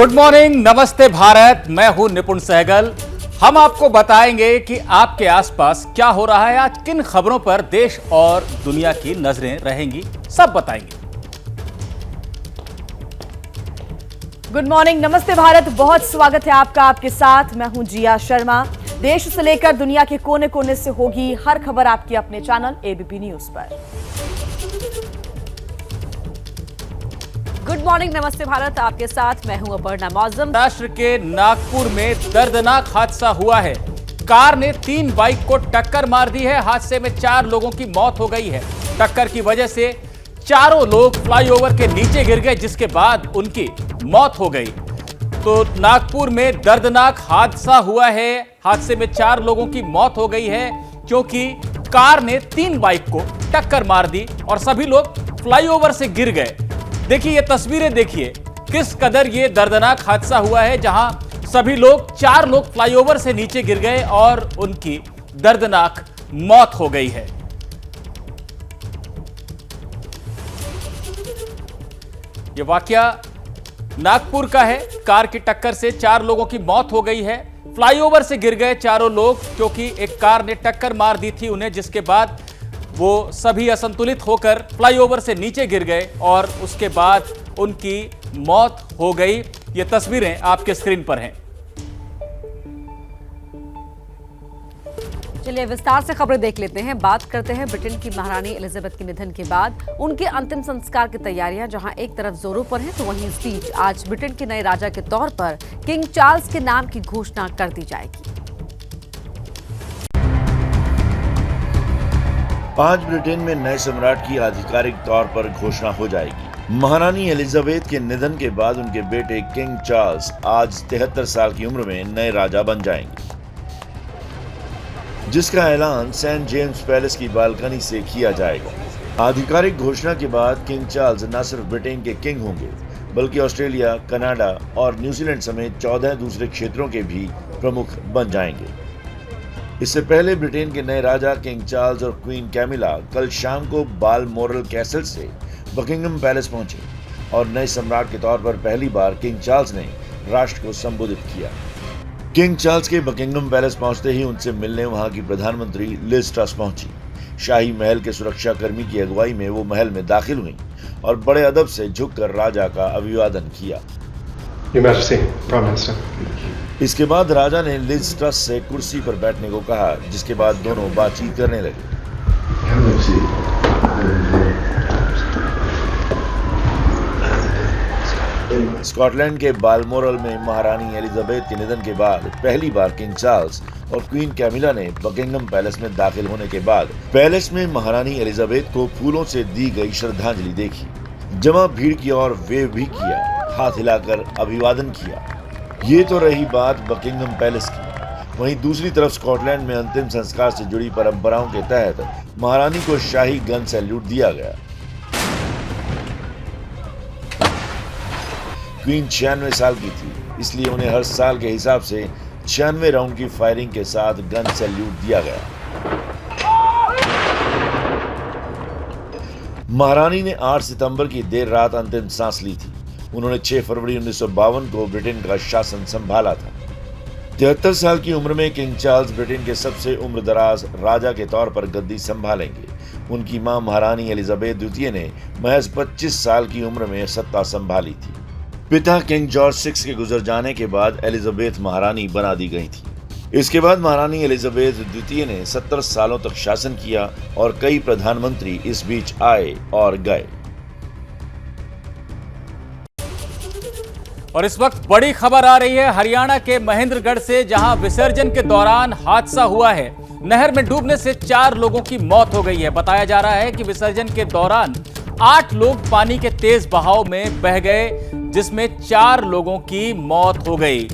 Good morning, नमस्ते भारत। मैं हूं निपुण सहगल। हम आपको बताएंगे कि आपके आसपास क्या हो रहा है, आज किन खबरों पर देश और दुनिया की नजरें रहेंगी, सब बताएंगे। गुड मॉर्निंग, नमस्ते भारत। बहुत स्वागत है आपका। आपके साथ मैं हूं जिया शर्मा। देश से लेकर दुनिया के कोने कोने से होगी हर खबर आपकी अपने चैनल एबीपी न्यूज पर। गुड मॉर्निंग, नमस्ते भारत। आपके साथ मैं हूं अपर्णा मौजम। महाराष्ट्र के नागपुर में दर्दनाक हादसा हुआ है। कार ने 3 बाइक को टक्कर मार दी है। हादसे में 4 लोगों की मौत हो गई है। टक्कर की वजह से चारों लोग फ्लाईओवर के नीचे गिर गए, जिसके बाद उनकी मौत हो गई। तो नागपुर में दर्दनाक हादसा हुआ है। हादसे में 4 लोगों की मौत हो गई है क्योंकि कार ने 3 बाइक को टक्कर मार दी और सभी लोग फ्लाईओवर से गिर गए। देखिए ये तस्वीरें, देखिए किस कदर ये दर्दनाक हादसा हुआ है, जहां सभी लोग 4 लोग फ्लाईओवर से नीचे गिर गए और उनकी दर्दनाक मौत हो गई है। ये वाकया नागपुर का है। कार की टक्कर से 4 लोगों की मौत हो गई है। फ्लाईओवर से गिर गए चारों लोग क्योंकि एक कार ने टक्कर मार दी थी उन्हें, जिसके बाद वो सभी असंतुलित होकर फ्लाईओवर से नीचे गिर गए और उसके बाद उनकी मौत हो गई। ये तस्वीरें आपके स्क्रीन पर हैं। चलिए विस्तार से खबरें देख लेते हैं। बात करते हैं ब्रिटेन की महारानी एलिजाबेथ के निधन के बाद उनके अंतिम संस्कार की तैयारियां जहां एक तरफ जोरों पर हैं, तो वहीं इस बीच आज ब्रिटेन के नए राजा के तौर पर किंग चार्ल्स के नाम की घोषणा कर दी जाएगी। आज ब्रिटेन में नए सम्राट की आधिकारिक तौर पर घोषणा हो जाएगी। महारानी एलिजाबेथ के निधन के बाद उनके बेटे किंग चार्ल्स आज 73 साल की उम्र में नए राजा बन जाएंगे, जिसका ऐलान सेंट जेम्स पैलेस की बालकनी से किया जाएगा। आधिकारिक घोषणा के बाद किंग चार्ल्स न सिर्फ ब्रिटेन के किंग होंगे, बल्कि ऑस्ट्रेलिया, कनाडा और न्यूजीलैंड समेत 14 दूसरे क्षेत्रों के भी प्रमुख बन जाएंगे। इससे पहले ब्रिटेन के नए राजा किंग चार्ल्स और क्वीन कैमिला कल शाम को बालमोरल कैसल से बकिंगम पैलेस पहुंचे और नए सम्राट के तौर पर पहली बार किंग चार्ल्स ने राष्ट्र को संबोधित किया। किंग चार्ल्स के बकिंगम पैलेस पहुंचते ही उनसे मिलने वहां की प्रधानमंत्री लिज ट्रस पहुंची। शाही महल के सुरक्षा कर्मी की अगुवाई में वो महल में दाखिल हुई और बड़े अदब से झुककर राजा का अभिवादन किया। Your Majesty, Prime Minister. इसके बाद राजा ने लिज ट्रस से कुर्सी पर बैठने को कहा, जिसके बाद दोनों बातचीत करने लगे। स्कॉटलैंड के बालमोरल में महारानी एलिजाबेथ के निधन के बाद पहली बार किंग चार्ल्स और क्वीन कैमिला ने बकिंगम पैलेस में दाखिल होने के बाद पैलेस में महारानी एलिजाबेथ को फूलों से दी गई श्रद्धांजलि देखी। जमा भीड़ की ओर वेव भी किया, हाथ हिलाकर अभिवादन किया। ये तो रही बात बकिंगम पैलेस की। वहीं दूसरी तरफ स्कॉटलैंड में अंतिम संस्कार से जुड़ी परंपराओं के तहत महारानी को शाही गन सैल्यूट दिया गया। क्वीन 96 साल की थी, इसलिए उन्हें हर साल के हिसाब से 96 राउंड की फायरिंग के साथ गन सैल्यूट दिया गया। महारानी ने 8 सितंबर की देर रात अंतिम सांस ली थी। उन्होंने 6 फरवरी 1952 को ब्रिटेन का शासन संभाला था। 73 साल की उम्र में किंग चार्ल्स ब्रिटेन के सबसे उम्रदराज राजा के तौर पर गद्दी संभालेंगे। उनकी मां महारानी एलिजाबेथ द्वितीय ने महज 25 साल की उम्र में सत्ता संभाली थी। पिता किंग जॉर्ज 6 के गुजर जाने के बाद एलिजाबेथ महारानी बना दी गई थी। इसके बाद महारानी एलिजाबेथ द्वितीय ने 70 सालों तक शासन किया और कई प्रधानमंत्री इस बीच आए और गए। और इस वक्त बड़ी खबर आ रही है हरियाणा के महेंद्रगढ़ से, जहां विसर्जन के दौरान हादसा हुआ है। नहर में डूबने से 4 लोगों की मौत हो गई है। बताया जा रहा है कि विसर्जन के दौरान 8 लोग पानी के तेज बहाव में बह गए, जिसमें 4 लोगों की मौत हो गई।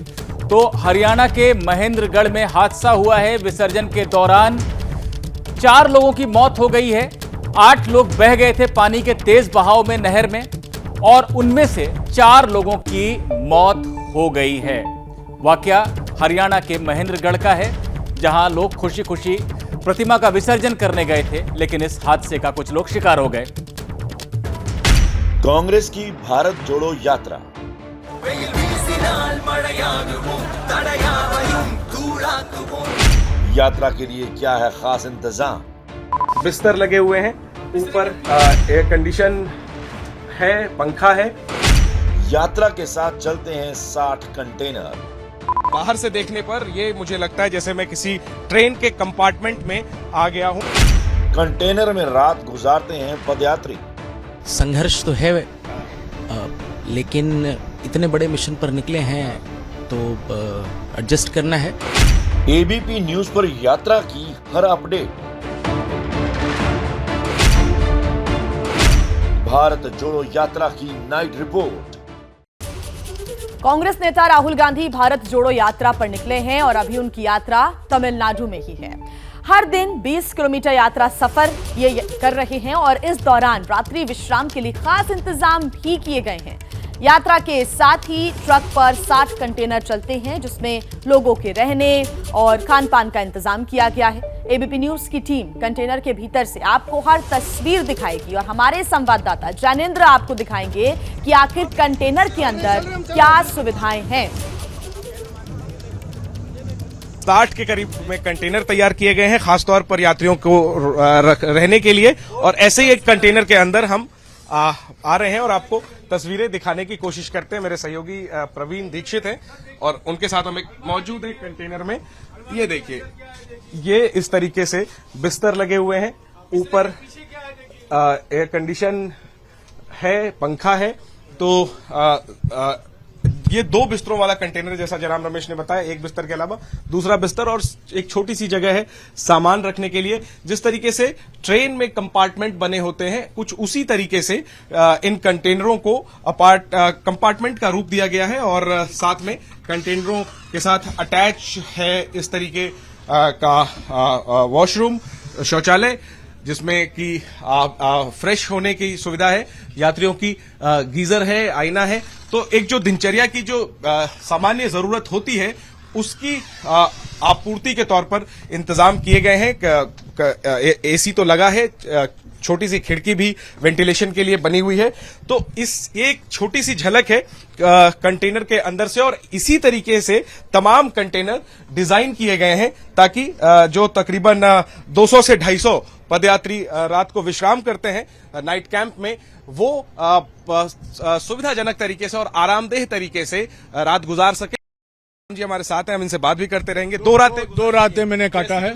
तो हरियाणा के महेंद्रगढ़ में हादसा हुआ है। विसर्जन के दौरान 4 लोगों की मौत हो गई है। 8 लोग बह गए थे पानी के तेज बहाव में नहर में और उनमें से 4 लोगों की मौत हो गई है। वाकया हरियाणा के महेंद्रगढ़ का है, जहां लोग खुशी खुशी प्रतिमा का विसर्जन करने गए थे, लेकिन इस हादसे का कुछ लोग शिकार हो गए। कांग्रेस की भारत जोड़ो यात्रा। यात्रा के लिए क्या है खास इंतजाम? बिस्तर लगे हुए हैं, ऊपर एयर कंडीशन है, पंखा है। यात्रा के साथ चलते हैं 60 कंटेनर। बाहर से देखने पर ये मुझे लगता है जैसे मैं किसी ट्रेन के कंपार्टमेंट में आ गया हूँ। कंटेनर में रात गुजारते हैं पदयात्री। संघर्ष तो है, लेकिन इतने बड़े मिशन पर निकले हैं तो एडजस्ट करना है। एबीपी न्यूज पर यात्रा की हर अपडेट। भारत जोड़ो यात्रा की नाइट रिपोर्ट। कांग्रेस नेता राहुल गांधी भारत जोड़ो यात्रा पर निकले हैं और अभी उनकी यात्रा तमिलनाडु में ही है। हर दिन 20 किलोमीटर यात्रा सफर ये कर रहे हैं और इस दौरान रात्रि विश्राम के लिए खास इंतजाम भी किए गए हैं। यात्रा के साथ ही ट्रक पर 60 कंटेनर चलते हैं जिसमें लोगों के रहने और खान पान का इंतजाम किया गया है। एबीपी न्यूज की टीम कंटेनर के भीतर से आपको हर तस्वीर दिखाएगी और हमारे संवाददाता जैनेंद्र आपको दिखाएंगे कि आखिर कंटेनर के अंदर क्या सुविधाएं हैं। 60 के करीब में कंटेनर तैयार किए गए हैं खासतौर पर यात्रियों को रहने के लिए, और ऐसे ही एक कंटेनर के अंदर हम आ रहे हैं और आपको तस्वीरें दिखाने की कोशिश करते हैं। मेरे सहयोगी प्रवीण दीक्षित हैं और उनके साथ हम एक मौजूद है कंटेनर में। ये देखिए, ये इस तरीके से बिस्तर लगे हुए हैं, ऊपर एयर कंडीशन है, पंखा है। तो ये 2 बिस्तरों वाला कंटेनर जैसा जयराम रमेश ने बताया, एक बिस्तर के अलावा दूसरा बिस्तर और एक छोटी सी जगह है सामान रखने के लिए। जिस तरीके से ट्रेन में कंपार्टमेंट बने होते हैं, कुछ उसी तरीके से इन कंटेनरों को कंपार्टमेंट का रूप दिया गया है और साथ में कंटेनरों के साथ अटैच है इस तरीके का वॉशरूम, शौचालय, जिसमें कि फ्रेश होने की सुविधा है, यात्रियों की गीजर है, आईना है। तो एक जो दिनचर्या की जो सामान्य जरूरत होती है उसकी आपूर्ति के तौर पर इंतजाम किए गए हैं। एसी तो लगा है, छोटी सी खिड़की भी वेंटिलेशन के लिए बनी हुई है। तो इस एक छोटी सी झलक है कंटेनर के अंदर से, और इसी तरीके से तमाम कंटेनर डिजाइन किए गए हैं ताकि जो तकरीबन 200 से 250 पदयात्री रात को विश्राम करते हैं नाइट कैंप में, वो सुविधाजनक तरीके से और आरामदेह तरीके से रात गुजार सके। जी हमारे साथ हैं, हम इनसे बात भी करते रहेंगे। 2 रातें मैंने काटा है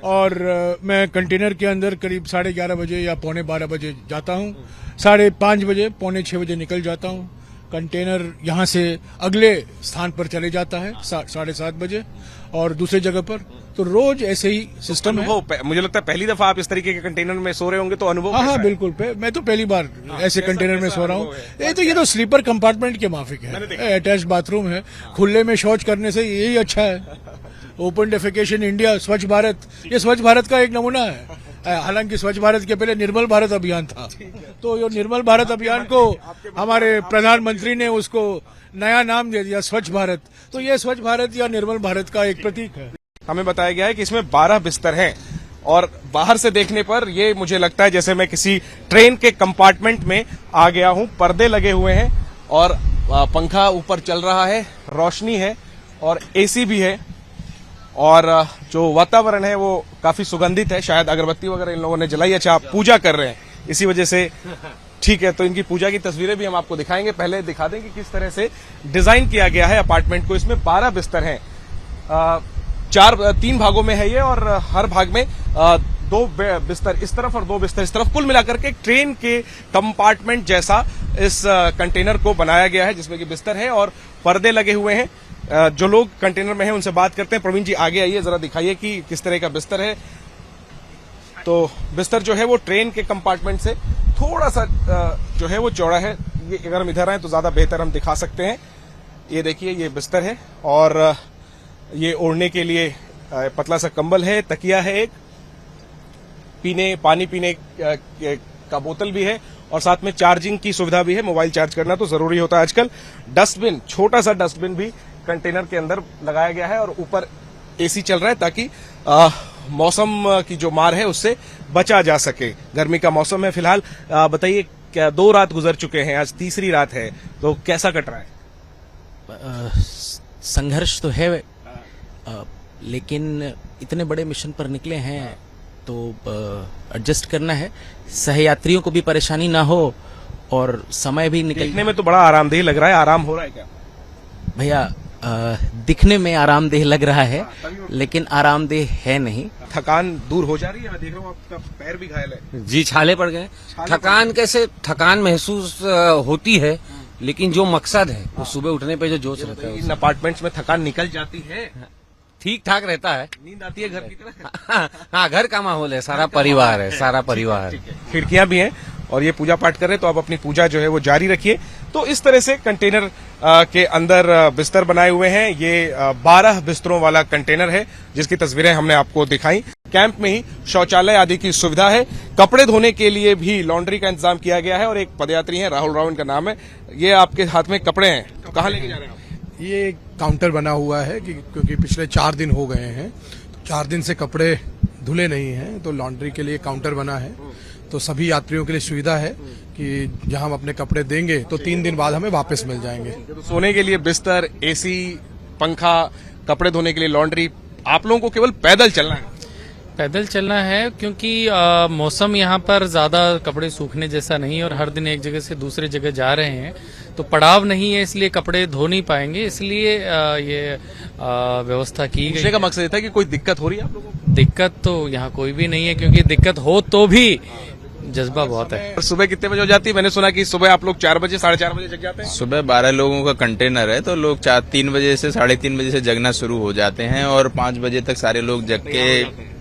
और मैं कंटेनर के अंदर करीब 11:30 बजे या 11:45 बजे जाता हूँ, 5:30 बजे 6:45 बजे निकल जाता हूँ। कंटेनर यहाँ से अगले स्थान पर चले जाता है 7:30 बजे और दूसरे जगह पर। तो रोज ऐसे ही सिस्टम है। मुझे लगता है पहली दफा आप इस तरीके के कंटेनर में सो रहे होंगे, तो अनुभव हाँ बिल्कुल। मैं तो पहली बार ऐसे कंटेनर में सो रहा हूँ। ये तो स्लीपर कंपार्टमेंट के माफिक है, अटैच बाथरूम है, खुले में शौच करने से यही अच्छा है। ओपन डेफिकेशन इंडिया, स्वच्छ भारत, ये स्वच्छ भारत का एक नमूना है। हालांकि स्वच्छ भारत के पहले निर्मल भारत अभियान था, तो ये निर्मल भारत अभियान को हमारे प्रधानमंत्री ने उसको नया नाम दे दिया स्वच्छ भारत। तो ये स्वच्छ भारत या निर्मल भारत का एक प्रतीक है। हमें बताया गया है कि इसमें 12 बिस्तर हैं और बाहर से देखने पर ये मुझे लगता है जैसे मैं किसी ट्रेन के कंपार्टमेंट में आ गया हूं। पर्दे लगे हुए हैं और पंखा ऊपर चल रहा है, रोशनी है और एसी भी है, और जो वातावरण है वो काफी सुगंधित है। शायद अगरबत्ती वगैरह इन लोगों ने जलाई। अच्छा, आप पूजा कर रहे हैं इसी वजह से, ठीक है। तो इनकी पूजा की तस्वीरें भी हम आपको दिखाएंगे। पहले दिखा दें कि किस तरह से डिजाइन किया गया है अपार्टमेंट को। इसमें 12 बिस्तर हैं, 3 भागों में है ये, और हर भाग में 2 बिस्तर इस तरफ और 2 बिस्तर इस तरफ। कुल मिलाकर के ट्रेन के कंपार्टमेंट जैसा इस कंटेनर को बनाया गया है, जिसमें कि बिस्तर है और पर्दे लगे हुए हैं। जो लोग कंटेनर में हैं उनसे बात करते हैं। प्रवीण जी आगे आइए, जरा दिखाइए कि किस तरह का बिस्तर है। तो बिस्तर जो है वो ट्रेन के कंपार्टमेंट से थोड़ा सा जो है वो चौड़ा है। ये अगर हम इधर आए तो ज्यादा बेहतर हम दिखा सकते हैं। ये देखिए, ये बिस्तर है और ये ओढ़ने के लिए पतला सा कंबल है, तकिया है, एक पानी पीने का बोतल भी है और साथ में चार्जिंग की सुविधा भी है। मोबाइल चार्ज करना तो जरूरी होता है आजकल। डस्टबिन, छोटा सा डस्टबिन भी कंटेनर के अंदर लगाया गया है और ऊपर एसी चल रहा है ताकि मौसम की जो मार है उससे बचा जा सके। गर्मी का मौसम है फिलहाल। बताइए, क्या 2 रात गुजर चुके हैं, आज तीसरी रात है, तो कैसा कट रहा है? संघर्ष तो है, लेकिन इतने बड़े मिशन पर निकले हैं तो एडजस्ट करना है, सहयात्रियों को भी परेशानी ना हो और समय भी निकल। देखने में तो बड़ा आरामदेह लग रहा है, आराम हो रहा है क्या भैया? दिखने में आरामदेह लग रहा है लेकिन आरामदेह है नहीं। थकान दूर हो जा रही है? मैं देख रहा हूँ आपका पैर भी घायल है। जी, छाले पड़ गए। थकान कैसे? थकान महसूस होती है, लेकिन जो मकसद है वो सुबह उठने पे जो जोश रहता है इन अपार्टमेंट्स में थकान निकल जाती है, ठीक ठाक रहता है। नींद आती है घर की तरह। हाँ, घर का माहौल है, सारा परिवार है, सारा परिवार। खिड़कियां भी हैं और ये पूजा पाठ कर रहे हैं, तो आप अपनी पूजा जो है वो जारी रखिए। तो इस तरह से कंटेनर के अंदर बिस्तर बनाए हुए हैं। ये 12 बिस्तरों वाला कंटेनर है जिसकी तस्वीरें हमने आपको दिखाई। कैंप में ही शौचालय आदि की सुविधा है, कपड़े धोने के लिए भी लॉन्ड्री का इंतजाम किया गया है। और एक पदयात्री है, राहुल राव इनका नाम है, ये आपके हाथ में कपड़े हैं, तो कहाँ लेके जा रहे हैं आप? ये काउंटर बना हुआ है क्योंकि पिछले 4 दिन हो गए हैं, तो 4 दिन से कपड़े धुले नहीं हैं, तो लॉन्ड्री के लिए काउंटर बना है। तो सभी यात्रियों के लिए सुविधा है कि जहां हम अपने कपड़े देंगे तो 3 दिन बाद हमें वापस मिल जाएंगे। तो सोने के लिए बिस्तर, एसी, पंखा, कपड़े धोने के लिए लॉन्ड्री, आप लोगों को केवल पैदल चलना है? पैदल चलना है क्योंकि मौसम यहाँ पर ज्यादा कपड़े सूखने जैसा नहीं है और हर दिन एक जगह से दूसरी जगह जा रहे हैं, तो पड़ाव नहीं है, इसलिए कपड़े धो नहीं पाएंगे, इसलिए ये व्यवस्था की गई। का मकसद ये था कि कोई दिक्कत हो रही है आप लोगों को? दिक्कत तो यहाँ कोई भी नहीं है, क्योंकि दिक्कत हो तो भी जज्बा बहुत है। सुबह कितने बजे हो जाती है? मैंने सुना कि सुबह आप लोग 4 बजे 4:30 बजे जग जाते हैं। सुबह 12 लोगों का कंटेनर है, तो लोग 3 बजे से 3:30 बजे से जगना शुरू हो जाते हैं और 5 बजे तक सारे लोग जग के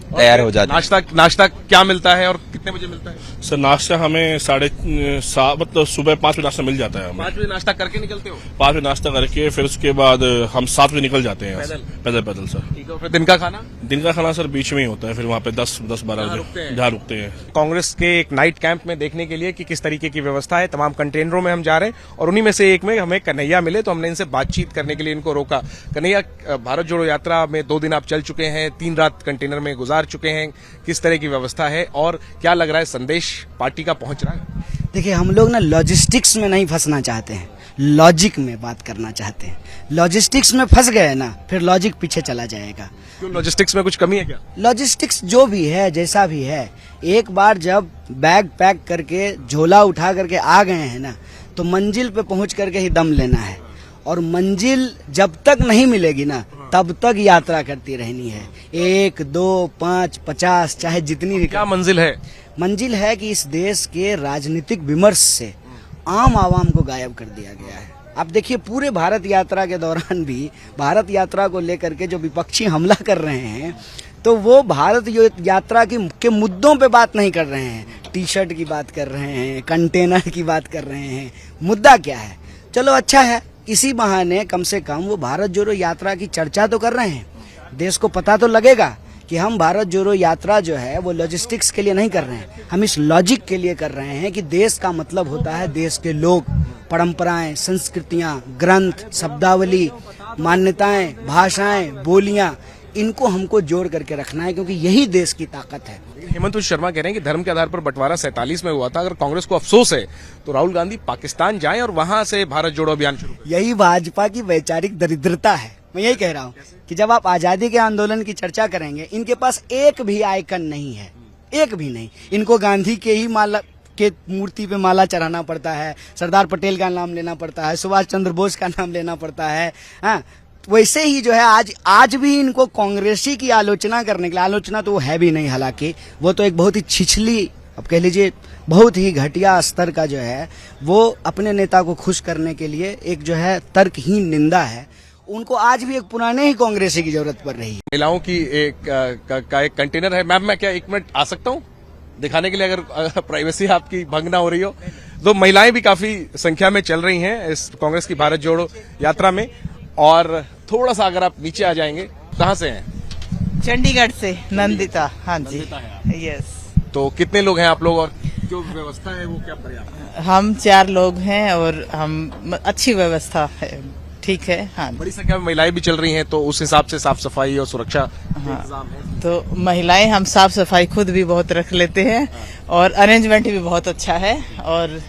तैयार हो जाते हैं। नाश्ता क्या मिलता है और कितने बजे मिलता है? सर नाश्ता हमें 7:30 मतलब सुबह 5 बजे नाश्ता मिल जाता है हमें। 5 बजे नाश्ता करके निकलते हो? 5 बजे नाश्ता करके फिर उसके बाद हम 7 बजे निकल जाते हैं पैदल सर। ठीक है, फिर दिन का खाना? दिन का खाना सर बीच में ही होता है, फिर वहाँ पे 10-12 बजे जहाँ रुकते हैं। कांग्रेस के एक नाइट कैंप में देखने के लिए कि किस तरीके की व्यवस्था है, तमाम कंटेनरों में हम जा रहे हैं और उन्हीं में से एक में हमें कन्हैया मिले, तो हमने इनसे बातचीत करने के लिए इनको रोका। कन्हैया, भारत जोड़ो यात्रा में 2 दिन आप चल चुके हैं, 3 रात कंटेनर में गुजार चुके हैं, किस तरह की व्यवस्था है और क्या लग रहा है संदेश पार्टी का पहुंच रहा है? देखिए, हम लोग ना लॉजिस्टिक्स में नहीं फंसना चाहते हैं, लॉजिक में बात करना चाहते हैं। लॉजिस्टिक्स में फंस गए ना, फिर लॉजिक पीछे चला जाएगा। क्यों, लॉजिस्टिक्स में कुछ कमी है क्या? लॉजिस्टिक्स जो भी है, जैसा भी है, एक बार जब बैग पैक करके झोला उठा करके आ गए हैं ना, तो मंजिल पे पहुंच करके ही दम लेना है और मंजिल जब तक नहीं मिलेगी ना तब तक यात्रा करती रहनी है। 1, 2, 5, 50 चाहे जितनी भी। क्या मंजिल है? मंजिल है कि इस देश के राजनीतिक विमर्श से आम आवाम को गायब कर दिया गया है। आप देखिए, पूरे भारत यात्रा के दौरान भी भारत यात्रा को लेकर के जो विपक्षी हमला कर रहे हैं, तो वो भारत यात्रा के मुद्दों पे बात नहीं कर रहे हैं, टी शर्ट की बात कर रहे हैं, कंटेनर की बात कर रहे हैं। मुद्दा क्या है? चलो अच्छा है, इसी बहाने कम से कम वो भारत जोड़ो यात्रा की चर्चा तो कर रहे हैं, देश को पता तो लगेगा कि हम भारत जोड़ो यात्रा जो है वो लॉजिस्टिक्स के लिए नहीं कर रहे हैं, हम इस लॉजिक के लिए कर रहे हैं कि देश का मतलब होता है देश के लोग, परंपराएं, संस्कृतियां, ग्रंथ, शब्दावली, मान्यताएं, भाषाएं, बोलियां, इनको हमको जोड़ करके रखना है, क्योंकि यही देश की ताकत है। हेमंत शर्मा कह रहे हैं कि धर्म के आधार पर बंटवारा 47 में हुआ था, अगर कांग्रेस को अफसोस है तो राहुल गांधी पाकिस्तान जाएं और वहां से भारत जोड़ो अभियान शुरू करें। यही भाजपा की वैचारिक दरिद्रता है। मैं यही कह रहा हूँ कि जब आप आजादी के आंदोलन की चर्चा करेंगे, इनके पास एक भी आइकन नहीं है, एक भी नहीं। इनको गांधी के ही माला के मूर्ति पे माला चढ़ाना पड़ता है, सरदार पटेल का नाम लेना पड़ता है, सुभाष चंद्र बोस का नाम लेना पड़ता है। हाँ, वैसे ही जो है आज भी इनको कांग्रेसी की आलोचना करने के लिए, आलोचना तो वो है भी नहीं, हालांकि वो तो एक बहुत ही छिछली, अब कह लीजिए बहुत ही घटिया स्तर का जो है वो अपने नेता को खुश करने के लिए एक जो है तर्कहीन निंदा है। उनको आज भी एक पुराने ही कांग्रेसी की जरूरत पड़ रही है। महिलाओं की एक कंटेनर है। मैम, मैं क्या 1 मिनट आ सकता हूँ दिखाने के लिए, अगर प्राइवेसी आपकी भंग ना हो रही हो? तो महिलाएं भी काफी संख्या में चल रही हैं इस कांग्रेस की भारत जोड़ो यात्रा में। और थोड़ा सा अगर आप नीचे आ जाएंगे, कहाँ से हैं? चंडीगढ़ से, नंदिता। हाँ जी, यस। तो कितने लोग हैं आप लोग और जो व्यवस्था है वो क्या पर्याप्त है? हम 4 लोग हैं और हम अच्छी व्यवस्था है, ठीक है। हाँ, बड़ी संख्या में महिलाएं भी चल रही हैं, तो उस हिसाब से साफ सफाई और सुरक्षा इंतजाम है। तो महिलाएं, हम साफ सफाई खुद भी बहुत रख लेते हैं और अरेंजमेंट भी बहुत अच्छा है और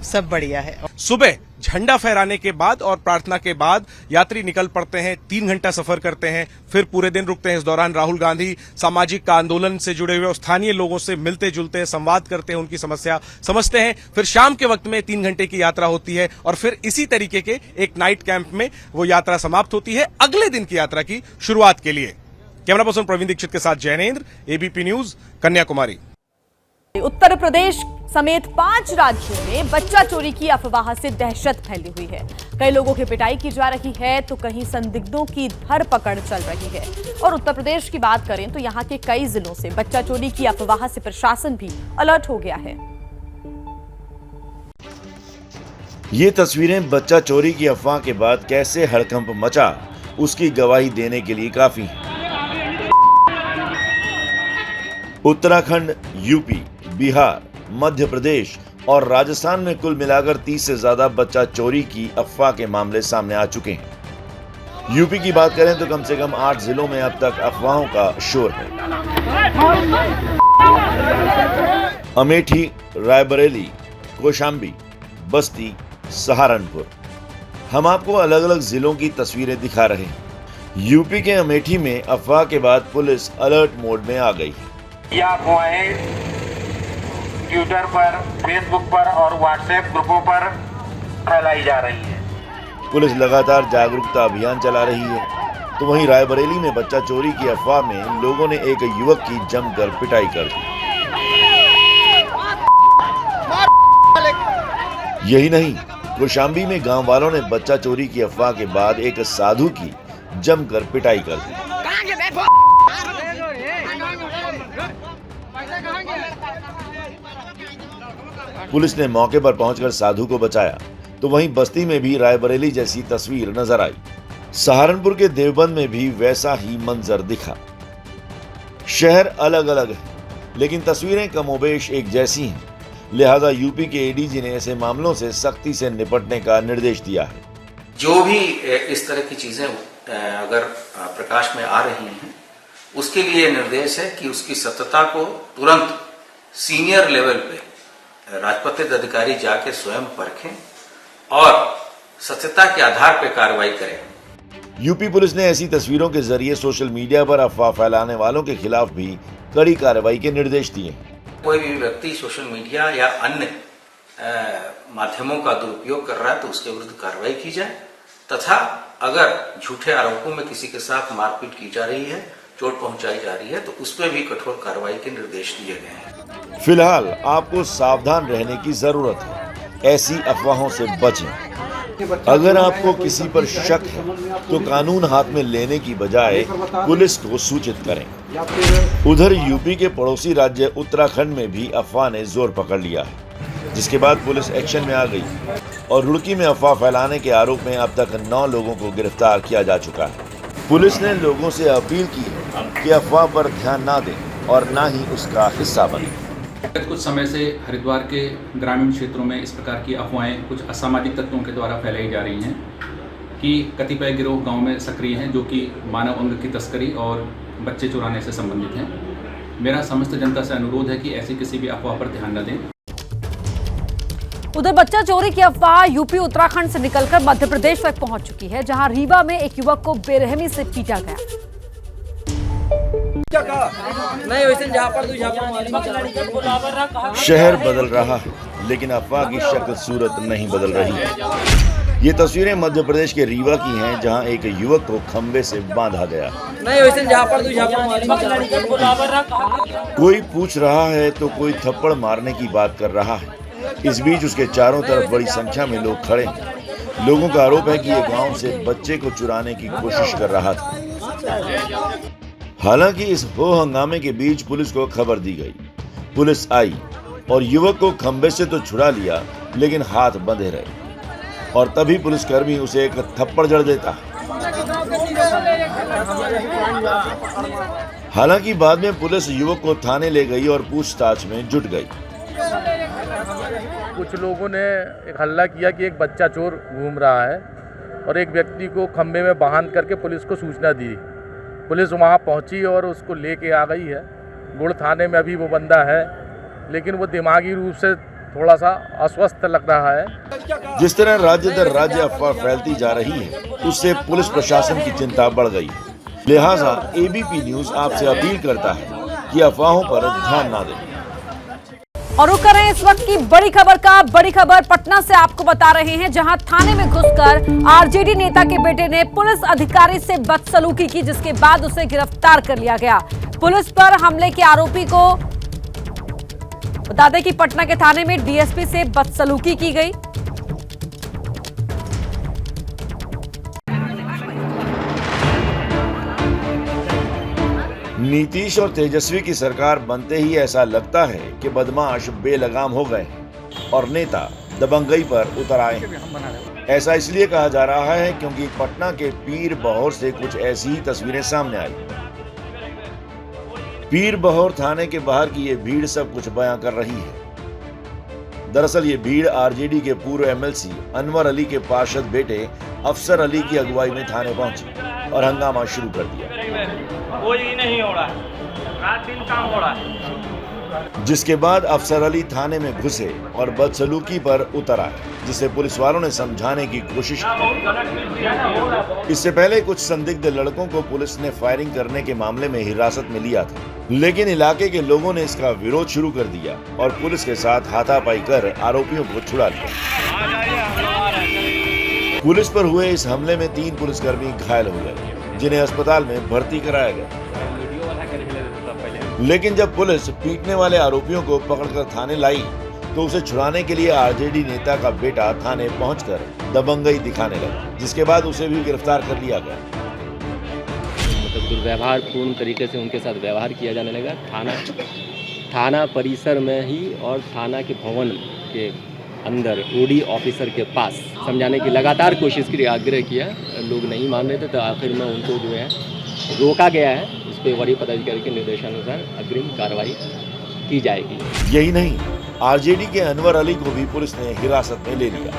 सब बढ़िया है। सुबह झंडा फहराने के बाद और प्रार्थना के बाद यात्री निकल पड़ते हैं, 3 घंटा सफर करते हैं, फिर पूरे दिन रुकते हैं। इस दौरान राहुल गांधी सामाजिक आंदोलन से जुड़े हुए स्थानीय लोगों से मिलते जुलते हैं, संवाद करते हैं, उनकी समस्या समझते हैं। फिर शाम के वक्त में 3 घंटे की यात्रा होती है और फिर इसी तरीके के एक नाइट कैंप में वो यात्रा समाप्त होती है अगले दिन की यात्रा की शुरुआत के लिए। कैमरा पर्सन प्रवीण दीक्षित के साथ जैनेन्द्र, एबीपी न्यूज, कन्याकुमारी। उत्तर प्रदेश समेत 5 राज्यों में बच्चा चोरी की अफवाह से दहशत फैली हुई है। कई लोगों की पिटाई की जा रही है तो कहीं संदिग्धों की धरपकड़ चल रही है। और उत्तर प्रदेश की बात करें तो यहां के कई जिलों से बच्चा चोरी की अफवाह से प्रशासन भी अलर्ट हो गया है। ये तस्वीरें बच्चा चोरी की अफवाह के बाद कैसे हड़कंप मचा, उसकी गवाही देने के लिए काफी हैं। उत्तराखंड, यूपी, बिहार, मध्य प्रदेश और राजस्थान में कुल मिलाकर 30 से ज्यादा बच्चा चोरी की अफवाह के मामले सामने आ चुके हैं। यूपी की बात करें तो कम से कम 8 जिलों में अब तक अफवाहों का शोर है। अमेठी, रायबरेली, कौशाम्बी, बस्ती, सहारनपुर। हम आपको अलग अलग जिलों की तस्वीरें दिखा रहे हैं। यूपी के अमेठी में अफवाह के बाद पुलिस अलर्ट मोड में आ गई है। ये अफवाहें ट्विटर पर, फेसबुक पर और व्हाट्सएप ग्रुपों पर फैलाई जा रही है। पुलिस लगातार जागरूकता अभियान चला रही है। तो वहीं रायबरेली में बच्चा चोरी की अफवाह में लोगों ने एक युवक की जमकर पिटाई कर दी। यही नहीं, कौशाम्बी में गांव वालों ने बच्चा चोरी की अफवाह के बाद एक साधु की जमकर पिटाई कर दी। पुलिस ने मौके पर पहुंचकर साधु को बचाया। तो वहीं बस्ती में भी रायबरेली जैसी तस्वीर नजर आई। सहारनपुर के देवबंद में भी वैसा ही मंजर दिखा। शहर अलग अलग है, लेकिन तस्वीरें कमोबेश एक जैसी हैं। लिहाजा यूपी के एडीजी ने ऐसे मामलों से सख्ती से निपटने का निर्देश दिया है। जो भी इस तरह की चीजें अगर प्रकाश में आ रही हैं, उसके लिए निर्देश है कि उसकी सत्यता को तुरंत सीनियर लेवल पे राजपत्रित अधिकारी जाके स्वयं परखें और सत्यता के आधार पर कार्रवाई करें। यूपी पुलिस ने ऐसी तस्वीरों के जरिए सोशल मीडिया पर अफवाह फैलाने वालों के खिलाफ भी कड़ी कार्रवाई के निर्देश दिए हैं। कोई भी व्यक्ति सोशल मीडिया या अन्य माध्यमों का दुरुपयोग कर रहा है तो उसके विरुद्ध कार्रवाई की जाए, तथा अगर झूठे आरोपों में किसी के साथ मारपीट की जा रही है, चोट पहुंचाई जा रही है, तो उस पर भी कठोर कार्रवाई के निर्देश दिए गए हैं। फिलहाल आपको सावधान रहने की जरूरत है। ऐसी अफवाहों से बचें। अगर आपको किसी पर शक है तो कानून हाथ में लेने की बजाय पुलिस को सूचित करें। उधर यूपी के पड़ोसी राज्य उत्तराखंड में भी अफवाह ने जोर पकड़ लिया है, जिसके बाद पुलिस एक्शन में आ गई और रुड़की में अफवाह फैलाने के आरोप में अब तक 9 लोगों को गिरफ्तार किया जा चुका है। पुलिस ने लोगों से अपील की है कि अफवाह पर ध्यान ना दें और ना ही उसका हिस्सा बने। कुछ समय से हरिद्वार के ग्रामीण क्षेत्रों में इस प्रकार की अफवाहें कुछ असामाजिक तत्वों के द्वारा फैलाई जा रही हैं कि कतिपय गिरोह गांव में सक्रिय हैं जो कि मानव अंग की तस्करी और बच्चे चुराने से संबंधित हैं। मेरा समस्त जनता से अनुरोध है कि ऐसी किसी भी अफवाह पर ध्यान न दें। उधर बच्चा चोरी की अफवाह यूपी उत्तराखंड से निकलकर मध्य प्रदेश तक पहुंच चुकी है, जहां रीवा में एक युवक को बेरहमी से पीटा गया। शहर बदल रहा है, लेकिन अफवाह की शक्ल सूरत नहीं बदल रही है। ये तस्वीरें मध्य प्रदेश के रीवा की हैं, जहां एक युवक को खंबे से बांधा गया। कोई पूछ रहा है तो कोई थप्पड़ मारने की बात कर रहा है। इस बीच उसके चारों तरफ बड़ी संख्या में लोग खड़े हैं। लोगों का आरोप है कि ये गांव से बच्चे को चुराने की कोशिश कर रहा था। हालांकि इस हो हंगामे के बीच पुलिस को खबर दी गई। पुलिस आई और युवक को खंबे से तो छुड़ा लिया, लेकिन हाथ बंधे रहे और तभी पुलिसकर्मी उसे एक थप्पड़ जड़ देता। हालांकि बाद में पुलिस युवक को थाने ले गई और पूछताछ में जुट गई। कुछ लोगों ने एक हल्ला किया कि एक बच्चा चोर घूम रहा है और एक व्यक्ति को खंबे में बांध करके पुलिस को सूचना दी। पुलिस वहां पहुंची और उसको लेके आ गई है। गुड़ थाने में अभी वो बंदा है, लेकिन वो दिमागी रूप से थोड़ा सा अस्वस्थ लग रहा है। जिस तरह राज्य दर राज्य अफवाह फैलती जा रही है, उससे पुलिस प्रशासन की चिंता बढ़ गई है। लिहाजा एबीपी न्यूज आपसे अपील करता है कि अफवाहों पर ध्यान ना दें। और रुक कर रहे हैं इस वक्त की बड़ी खबर का। बड़ी खबर पटना से आपको बता रहे हैं, जहां थाने में घुसकर आरजेडी नेता के बेटे ने पुलिस अधिकारी से बदसलूकी की, जिसके बाद उसे गिरफ्तार कर लिया गया। पुलिस पर हमले के आरोपी को बता दें कि पटना के थाने में डीएसपी से बदसलूकी की गई। नीतीश और तेजस्वी की सरकार बनते ही ऐसा लगता है कि बदमाश बेलगाम हो गए और नेता दबंगई पर उतर आए हैं। ऐसा इसलिए कहा जा रहा है क्योंकि पटना के पीर बहोर से कुछ ऐसी ही तस्वीरें सामने आई। पीर बहोर थाने के बाहर की ये भीड़ सब कुछ बयां कर रही है। दरअसल ये भीड़ आरजेडी के पूर्व एमएलसी अनवर अली के पार्षद बेटे अफसर अली की अगुवाई में थाने पहुंची और हंगामा शुरू कर दिया। कोई नहीं हो रहा है, रात दिन काम हो रहा है। जिसके बाद अफसर अली थाने में घुसे और बदसलूकी पर उतर आए, जिसे पुलिस वालों ने समझाने की कोशिश की। इससे पहले कुछ संदिग्ध लड़कों को पुलिस ने फायरिंग करने के मामले में हिरासत में लिया था, लेकिन इलाके के लोगों ने इसका विरोध शुरू कर दिया और पुलिस के साथ हाथापाई कर आरोपियों को छुड़ा लिया। पुलिस पर हुए इस हमले में 3 पुलिसकर्मी घायल हो गए, जिन्हें अस्पताल में भर्ती कराया गया। लेकिन जब पुलिस पीटने वाले आरोपियों को पकड़कर थाने लाई तो उसे छुड़ाने के लिए आरजेडी नेता का बेटा थाने पहुंचकर दबंगई दिखाने लगा, जिसके बाद उसे भी गिरफ्तार कर लिया गया। मतलब दुर्व्यवहार पूर्ण तरीके से उनके साथ व्यवहार किया जाने लगा। थाना परिसर में ही और थाना के भवन के अंदर ओडी ऑफिसर के पास समझाने की लगातार कोशिश की, आग्रह किया, लोग नहीं मान रहे थे, तो आखिर में उनको जो है रोका गया है। उस पर वरीय पदाधिकारी के निर्देशानुसार अग्रिम कार्रवाई की जाएगी। यही नहीं, आरजेडी के अनवर अली को भी पुलिस ने हिरासत में ले लिया।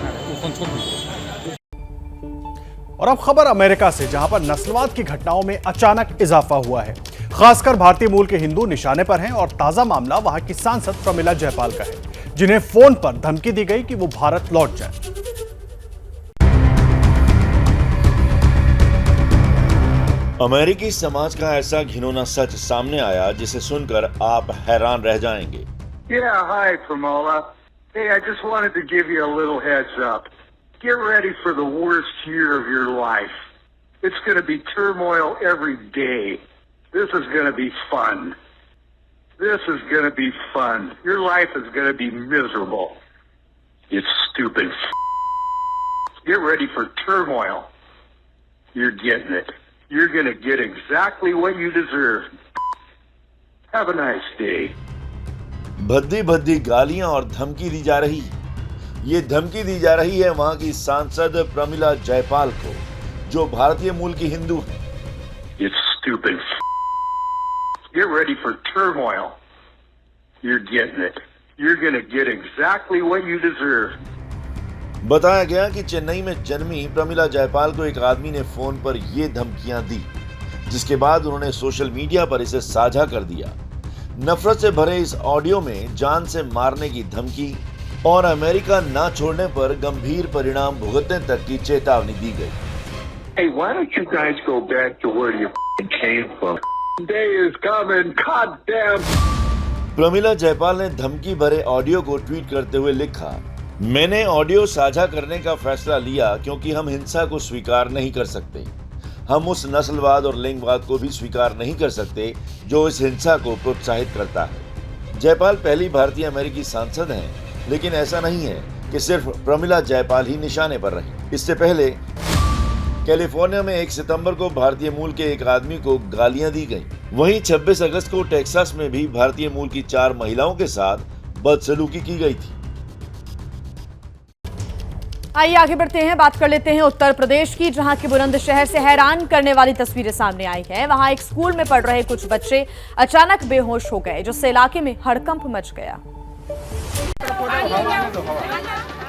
और अब खबर अमेरिका से, जहां पर नस्लवाद की घटनाओं में अचानक इजाफा हुआ है। खासकर भारतीय मूल के हिंदू निशाने पर हैं और ताजा मामला वहां की सांसद प्रमिला जयपाल का है, जिन्हें फोन पर धमकी दी गई कि वो भारत लौट जाए। अमेरिकी समाज का ऐसा घिनौना सच सामने आया जिसे सुनकर आप हैरान रह जाएंगे। Yeah, hi, Pramila. Hey, I just wanted to give you a little heads up. Get ready for the worst year of your life. It's going to be turmoil every day. This is going to be fun. This is going to be fun. Your life is going to be miserable. You stupid Get ready for turmoil. You're getting it. You're going to get exactly what you deserve. Have a nice day. भद्दी भद्दी गालियां और धमकी दी जा रही। ये धमकी दी जा रही है वहां की सांसद प्रमिला जयपाल को, जो भारतीय मूल की हिंदू है। You stupid Get ready for turmoil. You're getting it. You're going to get exactly what you deserve. बताया गया कि चेन्नई में जन्मी प्रमिला जयपाल को एक आदमी ने फोन पर ये धमकियां दी, जिसके बाद उन्होंने सोशल मीडिया पर इसे साझा कर दिया। नफरत से भरे इस ऑडियो में जान से मारने की धमकी और अमेरिका ना छोड़ने पर गंभीर परिणाम भुगतने तक की चेतावनी दी गई। Hey, why don't you guys go back to where you came from? Day is coming, goddamn. Pramila Jaipal ने धमकी भरे ऑडियो को ट्वीट करते हुए लिखा, मैंने ऑडियो साझा करने का फैसला लिया क्योंकि हम हिंसा को स्वीकार नहीं कर सकते। हम उस नस्लवाद और लिंगवाद को भी स्वीकार नहीं कर सकते जो इस हिंसा को प्रोत्साहित करता है। जयपाल पहली भारतीय अमेरिकी सांसद हैं, लेकिन ऐसा नहीं है कि सिर्फ प्रमिला जयपाल ही निशाने पर रही। इससे पहले कैलिफोर्निया में 1 सितंबर को भारतीय मूल के एक आदमी को गालियां दी गई। वहीं 26 अगस्त को टेक्सास में भी भारतीय मूल की 4 महिलाओं के साथ बदसलूकी की गई थी। आइए आगे बढ़ते हैं, बात कर लेते हैं उत्तर प्रदेश की, जहां के बुलंदशहर से हैरान करने वाली तस्वीरें सामने आई हैं। वहां एक स्कूल में पढ़ रहे कुछ बच्चे अचानक बेहोश हो गए, जिससे इलाके में हड़कंप मच गया।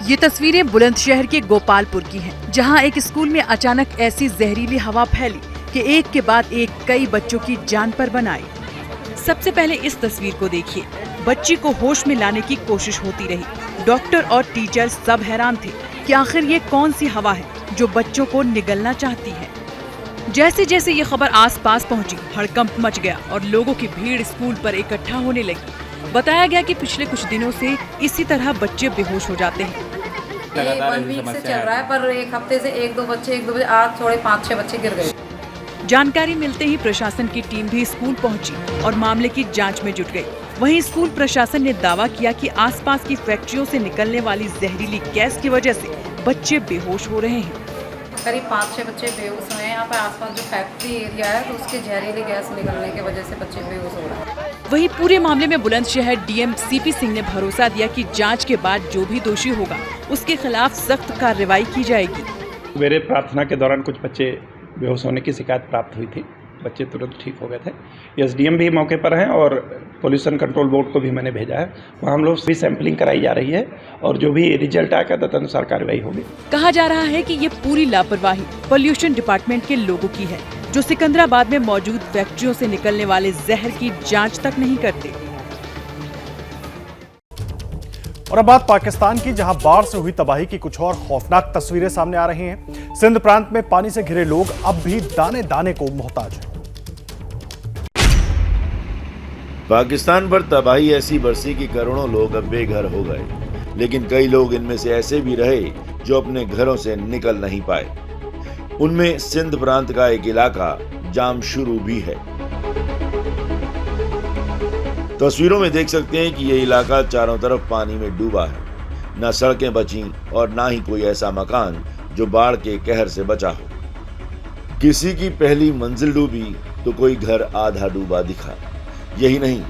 ये तस्वीरें बुलंदशहर के गोपालपुर की हैं, जहां एक स्कूल में अचानक ऐसी जहरीली हवा फैली कि एक के बाद एक कई बच्चों की जान पर बन आई। सबसे पहले इस तस्वीर को देखिए। बच्ची को होश में लाने की कोशिश होती रही, डॉक्टर और टीचर सब हैरान थे कि आखिर ये कौन सी हवा है जो बच्चों को निगलना चाहती है। जैसे जैसे ये खबर आसपास पहुंची, हड़कंप मच गया और लोगों की भीड़ स्कूल पर इकट्ठा होने लगी। बताया गया कि पिछले कुछ दिनों से इसी तरह बच्चे बेहोश हो जाते हैं। लगातार 1 वीक से चल रहा है, पर एक हफ्ते से 1-2 बच्चे आज थोड़े 5-6 बच्चे गिर गए। जानकारी मिलते ही प्रशासन की टीम भी स्कूल पहुंची और मामले की जांच में जुट गई। वहीं स्कूल प्रशासन ने दावा किया कि आसपास की फैक्ट्रियों से निकलने वाली जहरीली गैस की वजह से बच्चे बेहोश हो रहे हैं। करीब 5-6 बच्चे बेहोश हुए हैं। यहाँ पर आसपास जो फैक्ट्री एरिया है तो उसके जहरीली गैस निकलने की वजह से बच्चे बेहोश हो रहे हैं। वहीं पूरे मामले में बुलंदशहर डीएम सीपी सिंह ने भरोसा दिया कि जांच के बाद जो भी दोषी होगा उसके खिलाफ सख्त कार्रवाई की जाएगी। मेरे प्रार्थना के दौरान कुछ बच्चे बेहोश होने की शिकायत प्राप्त हुई थी। बच्चे तुरंत ठीक हो गए थे। एसडीएम भी मौके पर हैं और पोल्यूशन कंट्रोल बोर्ड को भी मैंने भेजा है। वहाँ हम लोग भी सैंपलिंग कराई जा रही है और जो भी रिजल्ट आएगा तदनुसार कार्रवाई होगी। कहा जा रहा है कि ये पूरी लापरवाही पोल्यूशन डिपार्टमेंट के लोगों की है, जो सिकंदराबाद में मौजूद फैक्ट्रियों से निकलने वाले जहर की जांच तक नहीं करते। और अब बात पाकिस्तान की, जहां बाढ़ से हुई तबाही की कुछ और खौफनाक तस्वीरें सामने आ रही हैं। सिंध प्रांत में पानी से घिरे लोग अब भी दाने दाने को मोहताज हैं। पाकिस्तान पर तबाही ऐसी बरसी कि करोड़ों लोग अब बेघर हो गए, लेकिन कई लोग इनमें से ऐसे भी रहे जो अपने घरों से निकल नहीं पाए। उनमें सिंध प्रांत का एक इलाका जामशुरू भी है। तस्वीरों में देख सकते हैं कि यह इलाका चारों तरफ पानी में डूबा है। न सड़कें बची और ना ही कोई ऐसा मकान जो बाढ़ के कहर से बचा हो। किसी की पहली मंजिल डूबी तो कोई घर आधा डूबा दिखा। यही नहीं,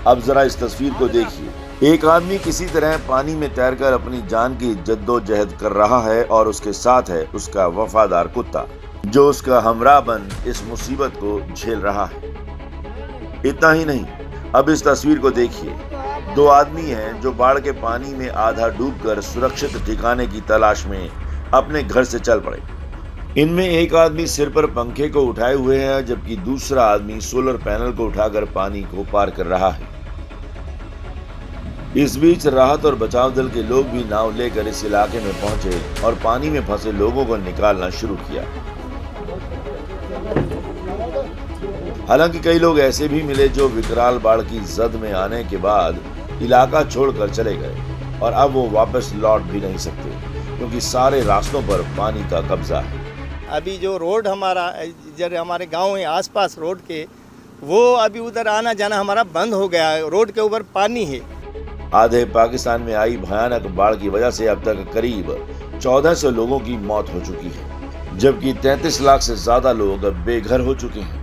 अब जरा इस तस्वीर को देखिए। एक आदमी किसी तरह पानी में तैरकर अपनी जान की जद्दोजहद कर रहा है और उसके साथ है उसका वफादार कुत्ता, जो उसका हमराह बन इस मुसीबत को झेल रहा है। इतना ही नहीं, अब इस तस्वीर को देखिए। 2 आदमी हैं जो बाढ़ के पानी में आधा डूबकर सुरक्षित ठिकाने की तलाश में अपने घर से चल पड़े। इनमें एक आदमी सिर पर पंखे को उठाए हुए है, जबकि दूसरा आदमी सोलर पैनल को उठाकर पानी को पार कर रहा है। इस बीच राहत और बचाव दल के लोग भी नाव लेकर इस इलाके में पहुंचे और पानी में फंसे लोगों को निकालना शुरू किया। हालांकि कई लोग ऐसे भी मिले जो विकराल बाढ़ की जद में आने के बाद इलाका छोड़कर चले गए और अब वो वापस लौट भी नहीं सकते, क्योंकि सारे रास्तों पर पानी का कब्जा है। अभी जो रोड हमारा इधर हमारे गांव है आसपास रोड के, वो अभी उधर आना जाना हमारा बंद हो गया है। रोड के ऊपर पानी है। आधे पाकिस्तान में आई भयानक बाढ़ की वजह से अब तक करीब 1400 लोगों की मौत हो चुकी है, जबकि 33 लाख से ज्यादा लोग बेघर हो चुके हैं।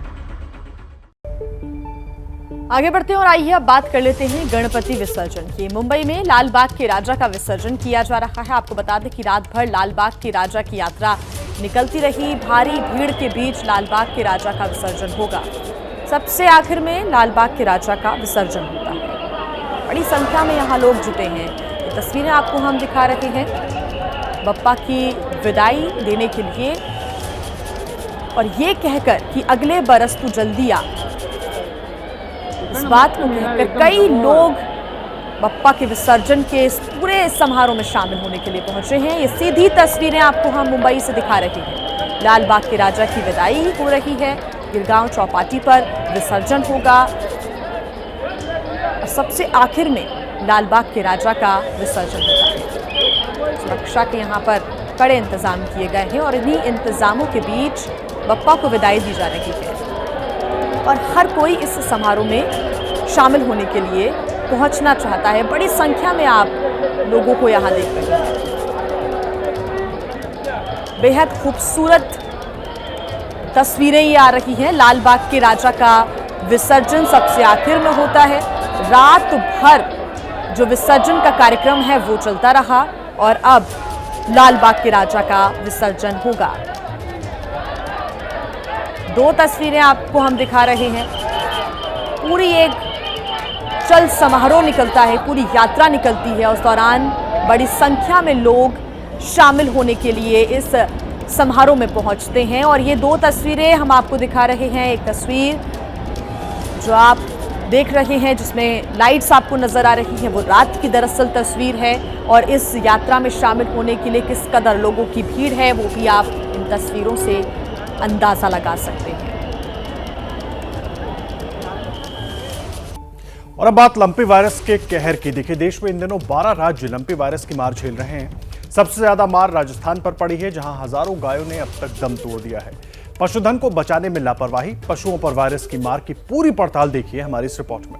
आगे बढ़ते हैं और आइए अब बात कर लेते हैं गणपति विसर्जन की। मुंबई में लाल बाग के राजा का विसर्जन किया जा रहा है। आपको बता दें कि रात भर लाल बाग के राजा की यात्रा निकलती रही। भारी भीड़ के बीच लाल बाग के राजा का विसर्जन होगा। सबसे आखिर में लाल बाग के राजा का विसर्जन होता है। बड़ी संख्या में यहाँ लोग जुटे हैं। ये तस्वीरें आपको हम दिखा रहे हैं बप्पा की विदाई देने के लिए, और ये कहकर कि अगले बरस तू जल्दी आ। इस बात को कहकर कई लोग बप्पा के विसर्जन के इस पूरे समारोह में शामिल होने के लिए पहुंचे हैं। ये सीधी तस्वीरें आपको हम मुंबई से दिखा रहे हैं। लाल बाग के राजा की विदाई हो रही है। गिरगांव चौपाटी पर विसर्जन होगा और सबसे आखिर में लाल बाग के राजा का विसर्जन होगा। सुरक्षा के यहाँ पर कड़े इंतजाम किए गए हैं और इन्हीं इंतजामों के बीच बप्पा को विदाई दी जा रही है और हर कोई इस समारोह में शामिल होने के लिए पहुंचना चाहता है। बड़ी संख्या में आप लोगों को यहाँ देख रहे हैं। बेहद खूबसूरत तस्वीरें ये आ रही हैं। लाल बाग के राजा का विसर्जन सबसे आखिर में होता है। रात भर जो विसर्जन का कार्यक्रम है वो चलता रहा और अब लाल बाग के राजा का विसर्जन होगा। 2 तस्वीरें आपको हम दिखा रहे हैं। पूरी एक चल समारोह निकलता है, पूरी यात्रा निकलती है। उस दौरान बड़ी संख्या में लोग शामिल होने के लिए इस समारोह में पहुंचते हैं और ये 2 तस्वीरें हम आपको दिखा रहे हैं। एक तस्वीर जो आप देख रहे हैं जिसमें लाइट्स आपको नजर आ रही है वो रात की दरअसल तस्वीर है और इस यात्रा में शामिल होने के लिए किस कदर लोगों की भीड़ है वो भी आप इन तस्वीरों से अंदाजा लगा सकते हैं। और अब बात लंपी वायरस के कहर की। देखिए, देश में इन दिनों 12 राज्य लंपी वायरस की मार झेल रहे हैं। सबसे ज्यादा मार राजस्थान पर पड़ी है, जहां हजारों गायों ने अब तक दम तोड़ दिया है। पशुधन को बचाने में लापरवाही, पशुओं पर वायरस की मार की पूरी पड़ताल देखिए हमारी इस रिपोर्ट में।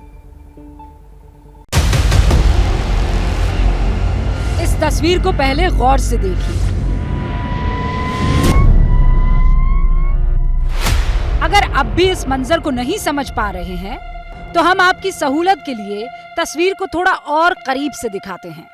इस तस्वीर को पहले गौर से देखिए। अगर अब भी इस मंजर को नहीं समझ पा रहे हैं तो हम आपकी सहूलत के लिए तस्वीर को थोड़ा और करीब से दिखाते हैं।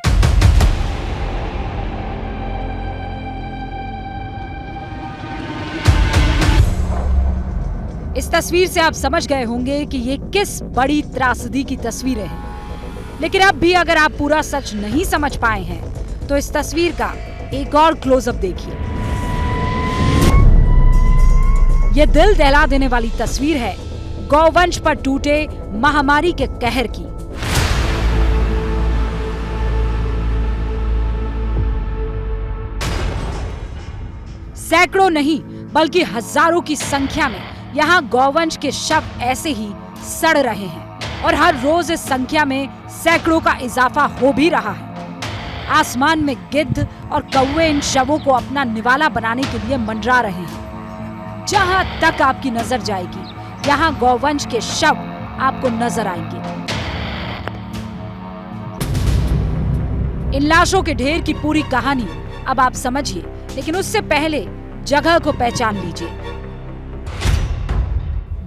इस तस्वीर से आप समझ गए होंगे कि ये किस बड़ी त्रासदी की तस्वीरें हैं। लेकिन अब भी अगर आप पूरा सच नहीं समझ पाए हैं तो इस तस्वीर का एक और क्लोजअप देखिए। ये दिल दहला देने वाली तस्वीर है गौवंश पर टूटे महामारी के कहर की। सैकड़ों नहीं बल्कि हजारों की संख्या में यहाँ गौवंश के शव ऐसे ही सड़ रहे हैं और हर रोज इस संख्या में सैकड़ों का इजाफा हो भी रहा है। आसमान में गिद्ध और कौवे इन शवों को अपना निवाला बनाने के लिए मंडरा रहे हैं। जहां तक आपकी नजर जाएगी यहाँ गौवंश के शव आपको नजर आएंगे। इन लाशों के ढेर की पूरी कहानी अब आप समझिए, लेकिन उससे पहले जगह को पहचान लीजिए।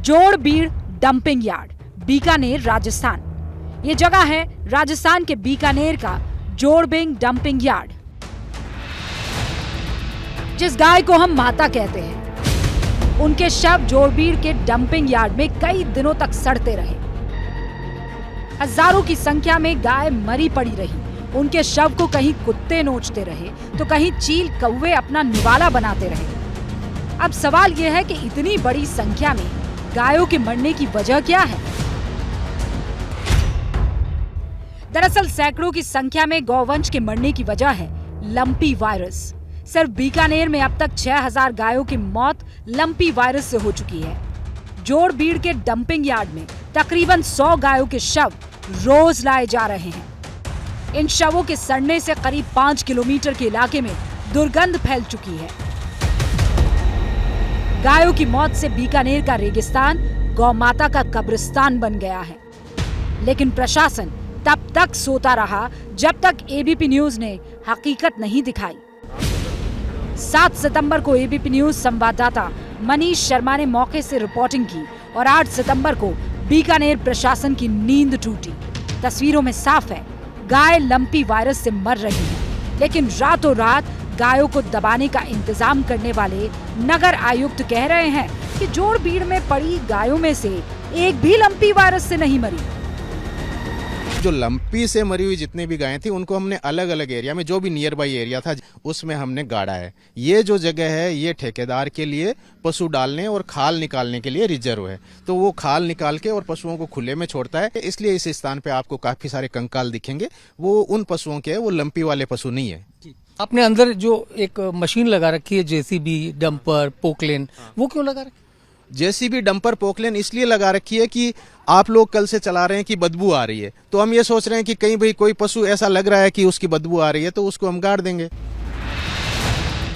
Jorbeer dumping yard, Bikaner, Rajasthan. ये जगह है राजस्थान के बीकानेर का जोड़बीड़ डंपिंग यार्ड। जिस गाय को हम माता कहते हैं, उनके शव जोड़बीड़ के डंपिंग यार्ड में कई दिनों तक सड़ते रहे। हजारों की संख्या में गाय मरी पड़ी रही। उनके शव को कहीं कुत्ते नोचते रहे तो कहीं चील कौवे अपना निवाला बनाते रहे। अब सवाल यह है कि इतनी बड़ी संख्या में गायों के मरने की वजह क्या है? दरअसल सैकड़ों की संख्या में गौवंश के मरने की वजह है लंपी वायरस। सिर्फ बीकानेर में अब तक 6000 गायों की मौत लंपी वायरस से हो चुकी है। जोड़बीड़ के डंपिंग यार्ड में तकरीबन 100 गायों के शव रोज लाए जा रहे हैं। इन शवों के सड़ने से करीब 5 किलोमीटर के इलाके में दुर्गंध फैल चुकी है। गायों की मौत से बीकानेर का रेगिस्तान गौ माता का कब्रिस्तान बन गया है। लेकिन प्रशासन तब तक सोता रहा जब तक एबीपी न्यूज ने हकीकत नहीं दिखाई। 7 सितंबर को एबीपी न्यूज संवाददाता मनीष शर्मा ने मौके से रिपोर्टिंग की और 8 सितंबर को बीकानेर प्रशासन की नींद टूटी। तस्वीरों में साफ है गाय लंपी वायरस से मर रही है, लेकिन रातों रात गायों को दबाने का इंतजाम करने वाले नगर आयुक्त कह रहे हैं कि जोड़बीड़ में पड़ी गायों में से एक भी लंपी वायरस से नहीं मरी। जो लंपी से मरी हुई जितनी भी गायें थी उनको हमने अलग अलग एरिया में, जो भी नियर बाई एरिया था उसमें हमने गाड़ा है। ये जो जगह है ये ठेकेदार के लिए पशु डालने और खाल निकालने के लिए रिजर्व है, तो वो खाल निकाल के और पशुओं को खुले में छोड़ता है। इसलिए इस स्थान पे आपको काफी सारे कंकाल दिखेंगे। वो उन पशुओं के, वो लंपी वाले पशु नहीं है। आपने अंदर जो एक मशीन लगा रखी है जेसीबी, डंपर, पोकलेन, वो क्यों लगा रखी? जेसीबी, डंपर, पोकलेन इसलिए लगा रखी है कि आप लोग कल से चला रहे हैं कि बदबू आ रही है, तो हम ये सोच रहे हैं कि कहीं भाई कोई पशु ऐसा लग रहा है कि उसकी बदबू आ रही है तो उसको हम गाड़ देंगे।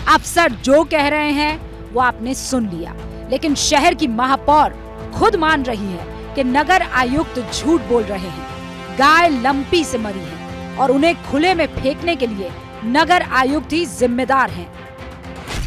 अफसर जो कह रहे हैं वो आपने सुन लिया, लेकिन शहर की महापौर खुद मान रही है कि नगर आयुक्त झूठ बोल रहे हैं। गाय लंपी से मरी है और उन्हें खुले में फेंकने के लिए नगर आयुक्त ही जिम्मेदार हैं।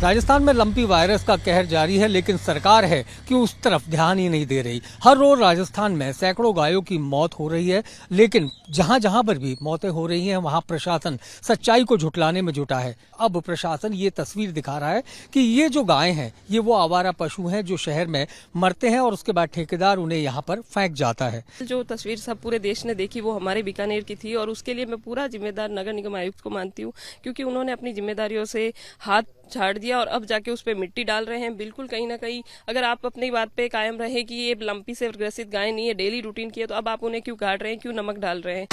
राजस्थान में लंपी वायरस का कहर जारी है, लेकिन सरकार है कि उस तरफ ध्यान ही नहीं दे रही। हर रोज राजस्थान में सैकड़ों गायों की मौत हो रही है, लेकिन जहां जहां पर भी मौतें हो रही हैं वहां प्रशासन सच्चाई को झुटलाने में जुटा है। अब प्रशासन ये तस्वीर दिखा रहा है कि ये जो गायें हैं ये वो आवारा पशु हैं जो शहर में मरते हैं और उसके बाद ठेकेदार उन्हें यहाँ पर फेंक जाता है। जो तस्वीर सब पूरे देश ने देखी वो हमारे बीकानेर की थी और उसके लिए मैं पूरा जिम्मेदार नगर निगम आयुक्त को मानती हूँ, क्योंकि उन्होंने अपनी जिम्मेदारियों से हाथ झाड़ दिया और अब जाके उस पर मिट्टी डाल रहे हैं। बिल्कुल कहीं ना कहीं अगर आप अपनी बात पे कायम रहे कि ये लंपी से ग्रसित गाय नहीं है, डेली रूटीन की है, तो अब आप उन्हें क्यों काट रहे हैं, क्यों नमक डाल रहे हैं?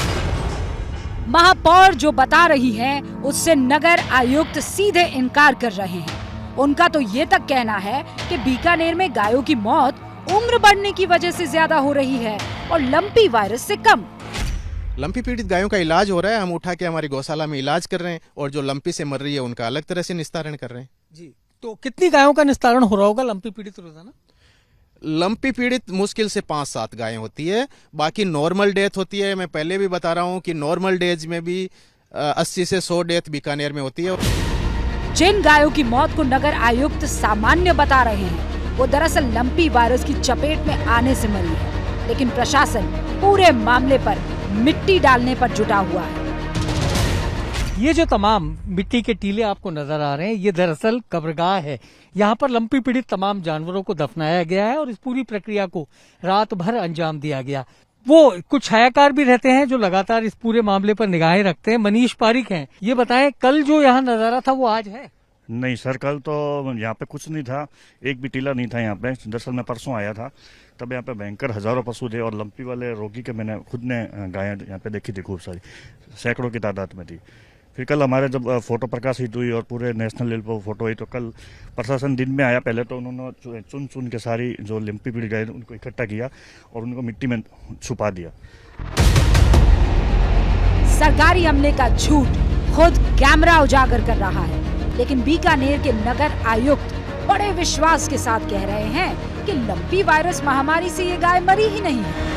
महापौर जो बता रही है उससे नगर आयुक्त सीधे इनकार कर रहे हैं। उनका तो ये तक कहना है कि बीकानेर में गायों की मौत उम्र बढ़ने की वजह से ज्यादा हो रही है और लंपी वायरस से कम। लंपी पीड़ित गायों का इलाज हो रहा है, हम उठा के हमारी गौशाला में इलाज कर रहे हैं, और जो लंपी से मर रही है उनका अलग तरह से निस्तारण कर रहे हैं। जी, तो कितनी गायों का निस्तारण हो रहा होगा लंपी पीड़ित रोजाना? लंपी पीड़ित मुश्किल से 5-7 गायें होती है, बाकी नॉर्मल डेथ होती है। मैं पहले भी बता रहा हूँ कि नॉर्मल डेज में भी 80 से 100 डेथ बीकानेर में होती है। जिन गायों की मौत को नगर आयुक्त सामान्य बता रहे हैं वो दरअसल लंपी वायरस की चपेट में आने से मरी है, लेकिन प्रशासन पूरे मामले पर मिट्टी डालने पर जुटा हुआ है। ये जो तमाम मिट्टी के टीले आपको नजर आ रहे हैं, ये दरअसल कब्रगाह है। यहाँ पर लंपी पीड़ित तमाम जानवरों को दफनाया गया है और इस पूरी प्रक्रिया को रात भर अंजाम दिया गया। वो कुछ छायाकार भी रहते हैं जो लगातार इस पूरे मामले पर निगाहें रखते हैं। मनीष पारिक हैं, ये बताएं कल जो यहाँ नजारा था वो आज है? नहीं सर, कल तो यहाँ पे कुछ नहीं था, एक भी टीला नहीं था यहाँ पे। दरअसल मैं परसों आया था, तब यहाँ पे भयंकर हजारों पशु थे और लंपी वाले रोगी के मैंने खुद ने गायें यहाँ पे देखी थी, खूब सारी, सैकड़ों की तादाद में थी। फिर कल हमारे जब फोटो प्रकाशित हुई और पूरे नेशनल लेवल पर फोटो हुई, तो कल प्रशासन दिन में आया। पहले तो उन्होंने चुन चुन के सारी जो लंपी पीड़ित गायें उनको इकट्ठा किया और उनको मिट्टी में छुपा दिया। सरकारी अमले का झूठ खुद कैमरा उजागर कर रहा है, लेकिन बीकानेर के नगर आयुक्त बड़े विश्वास के साथ कह रहे हैं कि लंपी वायरस महामारी से ये गाय मरी ही नहीं है।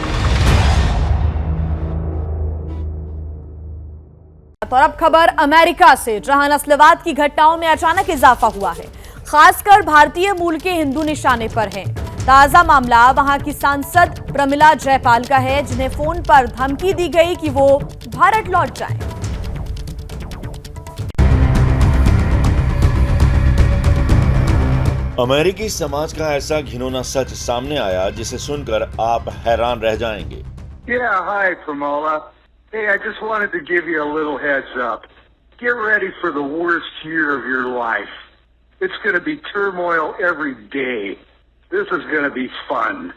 और अब खबर अमेरिका से, जहां नस्लवाद की घटनाओं में अचानक इजाफा हुआ है, खासकर भारतीय मूल के हिंदू निशाने पर हैं। ताजा मामला वहां की सांसद प्रमिला जयपाल का है, जिन्हें फोन पर धमकी दी गई कि वो भारत लौट जाएं। अमेरिकी समाज का ऐसा घिनौना सच सामने आया जिसे सुनकर आप हैरान रह जाएंगे। Yeah, hi, Pramila. Hey, I just wanted to give you a little heads up. Get ready for the worst year of your life. It's going to be turmoil every day. This is going to be fun.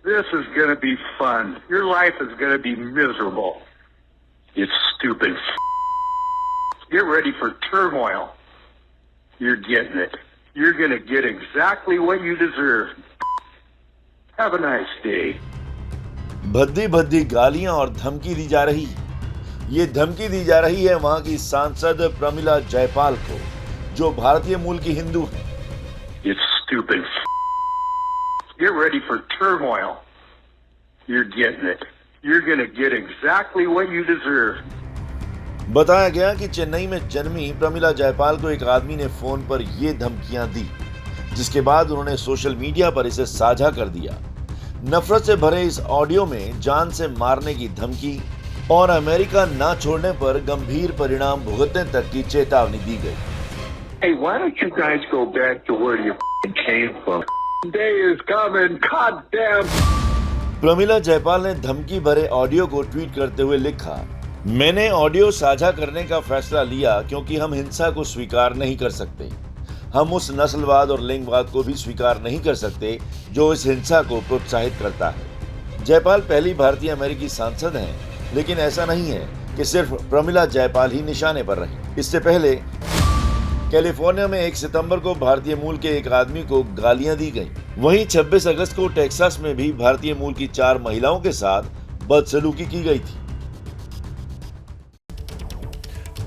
This is going to be fun. Your life is going to be miserable. You stupid. Get ready for turmoil. You're getting it. You're going to get exactly what you deserve. Have a nice day. भद्दी भद्दी गालियां और धमकी दी जा रही। ये धमकी दी जा रही है वहां की सांसद प्रमिला जयपाल को, जो भारतीय मूल की हिंदू है। You stupid. Get ready for turmoil. You're getting it. You're going to get exactly what you deserve. बताया गया कि चेन्नई में जन्मी प्रमिला जयपाल को एक आदमी ने फोन पर ये धमकियां दी, जिसके बाद उन्होंने सोशल मीडिया पर इसे साझा कर दिया। नफरत से भरे इस ऑडियो में जान से मारने की धमकी और अमेरिका ना छोड़ने पर गंभीर परिणाम भुगतने तक की चेतावनी दी गई। Hey, why don't you guys go back to where you came from? Day is coming, goddamn. Pramila Jaipal ने धमकी भरे ऑडियो को ट्वीट करते हुए लिखा, मैंने ऑडियो साझा करने का फैसला लिया क्योंकि हम हिंसा को स्वीकार नहीं कर सकते। हम उस नस्लवाद और लिंगवाद को भी स्वीकार नहीं कर सकते जो इस हिंसा को प्रोत्साहित करता है। जयपाल पहली भारतीय अमेरिकी सांसद हैं, लेकिन ऐसा नहीं है कि सिर्फ प्रमिला जयपाल ही निशाने पर रही। इससे पहले कैलिफोर्निया में 1 सितंबर को भारतीय मूल के एक आदमी को गालियां दी गई। वहीं 26 अगस्त को टेक्सास में भी भारतीय मूल की 4 महिलाओं के साथ बदसलूकी की गई थी।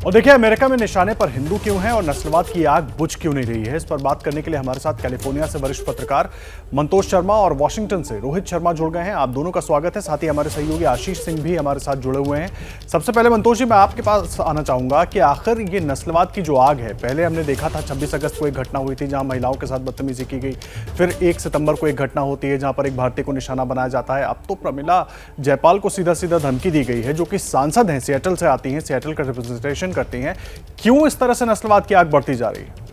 और देखिए, अमेरिका में निशाने पर हिंदू क्यों हैं और नस्लवाद की आग बुझ क्यों नहीं रही है, इस पर बात करने के लिए हमारे साथ कैलिफोर्निया से वरिष्ठ पत्रकार मंतोष शर्मा और वॉशिंगटन से रोहित शर्मा जुड़ गए हैं। आप दोनों का स्वागत है। साथ ही हमारे सहयोगी आशीष सिंह भी हमारे साथ जुड़े हुए हैं। सबसे पहले मंतोष जी, मैं आपके पास आना चाहूंगा कि आखिर ये नस्लवाद की जो आग है, पहले हमने देखा था 26 अगस्त को एक घटना हुई थी जहां महिलाओं के साथ बदतमीजी की गई, फिर 1 सितंबर को एक घटना होती है जहां पर एक भारतीय को निशाना बनाया जाता है। अब तो प्रमिला जयपाल को सीधा सीधा धमकी दी गई है, जो कि सांसद हैं, सिएटल से आती हैं, सिएटल का रिप्रेजेंटेशन करती हैं। क्यों इस तरह से नस्लवाद की आग बढ़ती जा रही है?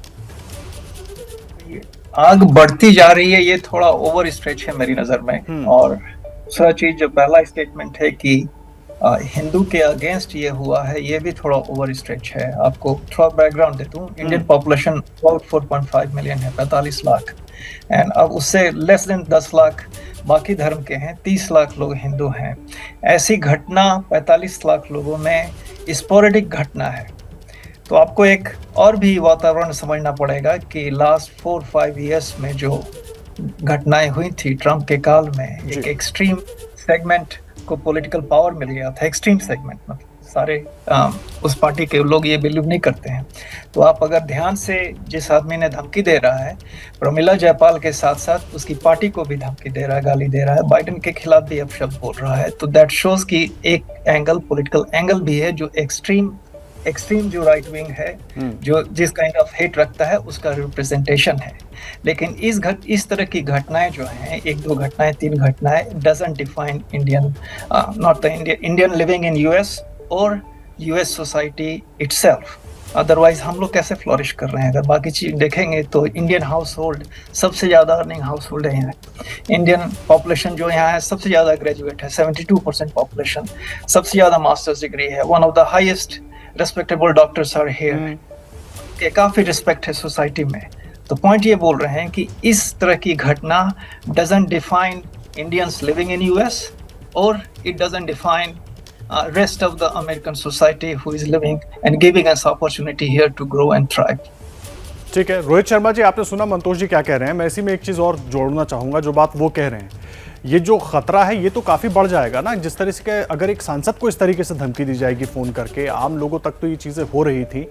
आग बढ़ती जा रही है, ये थोड़ा ओवर स्ट्रेच है मेरी नजर में। और दूसरा चीज, जो पहला स्टेटमेंट है कि हिंदू के अगेंस्ट ये हुआ है, ये भी थोड़ा ओवर स्ट्रेच है। आपको थोड़ा बैकग्राउंड दे दूं, इंडियन पॉपुलेशन अबाउट 4.5 मिलियन है, 45 लाख, एंड अब उससे लेस देन 10 लाख बाकी धर्म के हैं, 30 लाख लोग हिंदू हैं। ऐसी घटना 45 लाख लोगों में स्पोरेडिक घटना है। तो आपको एक और भी वातावरण समझना पड़ेगा कि लास्ट 4-5 इयर्स में जो घटनाएं हुई थी ट्रम्प के काल में, एक एक्सट्रीम सेगमेंट को पॉलिटिकल पावर मिल गया था। एक्सट्रीम सेगमेंट मतलब सारे उस पार्टी के लोग ये बिलीव नहीं करते हैं। तो आप अगर ध्यान से, जिस आदमी ने धमकी दे रहा है प्रमिला जयपाल के साथ साथ उसकी पार्टी को भी धमकी दे रहा है, गाली दे रहा है, बाइडेन के खिलाफ भी अपशब्द बोल रहा है, तो दैट शोज कि एक एंगल, पॉलिटिकल एंगल भी है जो एक्सट्रीम जो राइट विंग है, जो जिस काइंड ऑफ हेट रखता है, उसका रिप्रेजेंटेशन है। लेकिन इस तरह की घटनाएं जो हैं, 1-2 घटनाएं, 3 घटनाएं, doesn't define Indian, not the Indian living in US और यूएस सोसाइटी इटसेल्फ। अदरवाइज हम लोग कैसे फ्लोरिश कर रहे हैं? अगर बाकी चीज देखेंगे तो इंडियन हाउस होल्ड सबसे ज़्यादा अर्निंग हाउस होल्ड है यहाँ। इंडियन पॉपुलेशन जो यहाँ है सबसे ज़्यादा ग्रेजुएट है, 72% पॉपुलेशन, सबसे ज़्यादा मास्टर्स डिग्री है, one of the highest respectable doctors are here, के काफ़ी रिस्पेक्ट है सोसाइटी में। तो पॉइंट ये बोल रहे हैं कि इस तरह की घटना doesn't define Indians living in US और it doesn't define rest of the American society who is living and giving us opportunity here to grow and thrive. ठीक है रोहित शर्मा जी, आपने सुना मंतोष जी क्या कह रहे हैं। मैं इसी में एक चीज़ और जोड़ना चाहूँगा, जो बात वो कह रहे हैं, ये जो खतरा है ये तो काफ़ी बढ़ जाएगा ना। जिस तरह से अगर एक सांसद को इस तरीके से धमकी दी जाएगी फ़ोन करके, आम लोगों तक तो ये चीज़ें हो रही थी,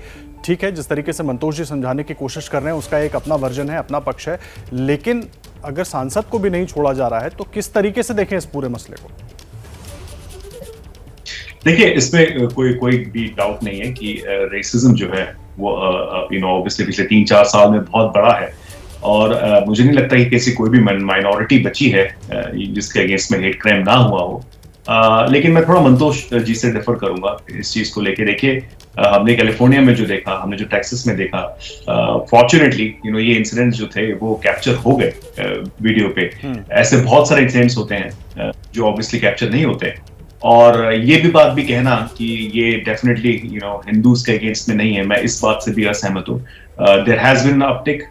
ठीक है, जिस तरीके से मंतोष जी समझाने की कोशिश कर रहे हैं उसका एक अपना वर्जन है, अपना पक्ष है, लेकिन अगर सांसद को भी नहीं छोड़ा जा रहा है तो किस तरीके से देखें इस पूरे मसले को? देखिए, इसमें कोई भी डाउट नहीं है कि रेसिज्म जो है वो ऑब्वियसली पिछले 3-4 साल में बहुत बड़ा है, और मुझे नहीं लगता कि किसी कोई भी माइनॉरिटी बची है जिसके अगेंस्ट में हेट क्राइम ना हुआ हो। लेकिन मैं थोड़ा मंतोष जी से डिफर करूंगा इस चीज को लेके। देखिए, हमने कैलिफोर्निया में जो देखा, हमने जो टेक्सास में देखा, फॉर्चुनेटली ये इंसिडेंट्स जो थे वो कैप्चर हो गए वीडियो पे। ऐसे बहुत सारे इंसिडेंट्स होते हैं जो ऑब्वियसली कैप्चर नहीं होते। और ये भी बात भी कहना कि ये डेफिनेटली हिंदूज के अगेंस्ट में नहीं है, मैं इस बात से भी असहमत हूँ। There has been uptick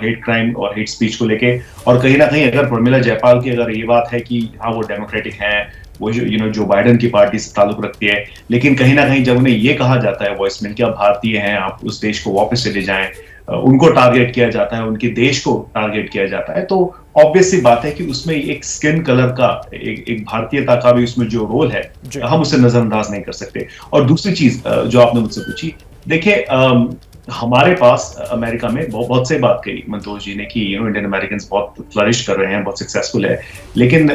hate crime और हेट स्पीच को लेके, और कहीं ना कहीं अगर प्रमिला जयपाल की अगर ये बात है कि हाँ वो डेमोक्रेटिक हैं, वो जो बाइडेन की पार्टी से ताल्लुक रखती है, लेकिन कहीं ना कहीं जब उन्हें ये कहा जाता है वॉइस में कि आप भारतीय हैं, आप उस देश को वापस चले जाएं, उनको टारगेट किया जाता है, उनके देश को टारगेट किया जाता है, तो ऑब्वियस सी बात है कि उसमें एक स्किन कलर का, एक भारतीयता का भी उसमें जो रोल है हम उसे नजरअंदाज नहीं कर सकते। और दूसरी चीज जो आपने मुझसे पूछी, देखिए हमारे पास अमेरिका में बहुत से बात कही मंतोष जी ने कि इंडियन अमेरिकन बहुत फ्लरिश कर रहे हैं, बहुत सक्सेसफुल है, लेकिन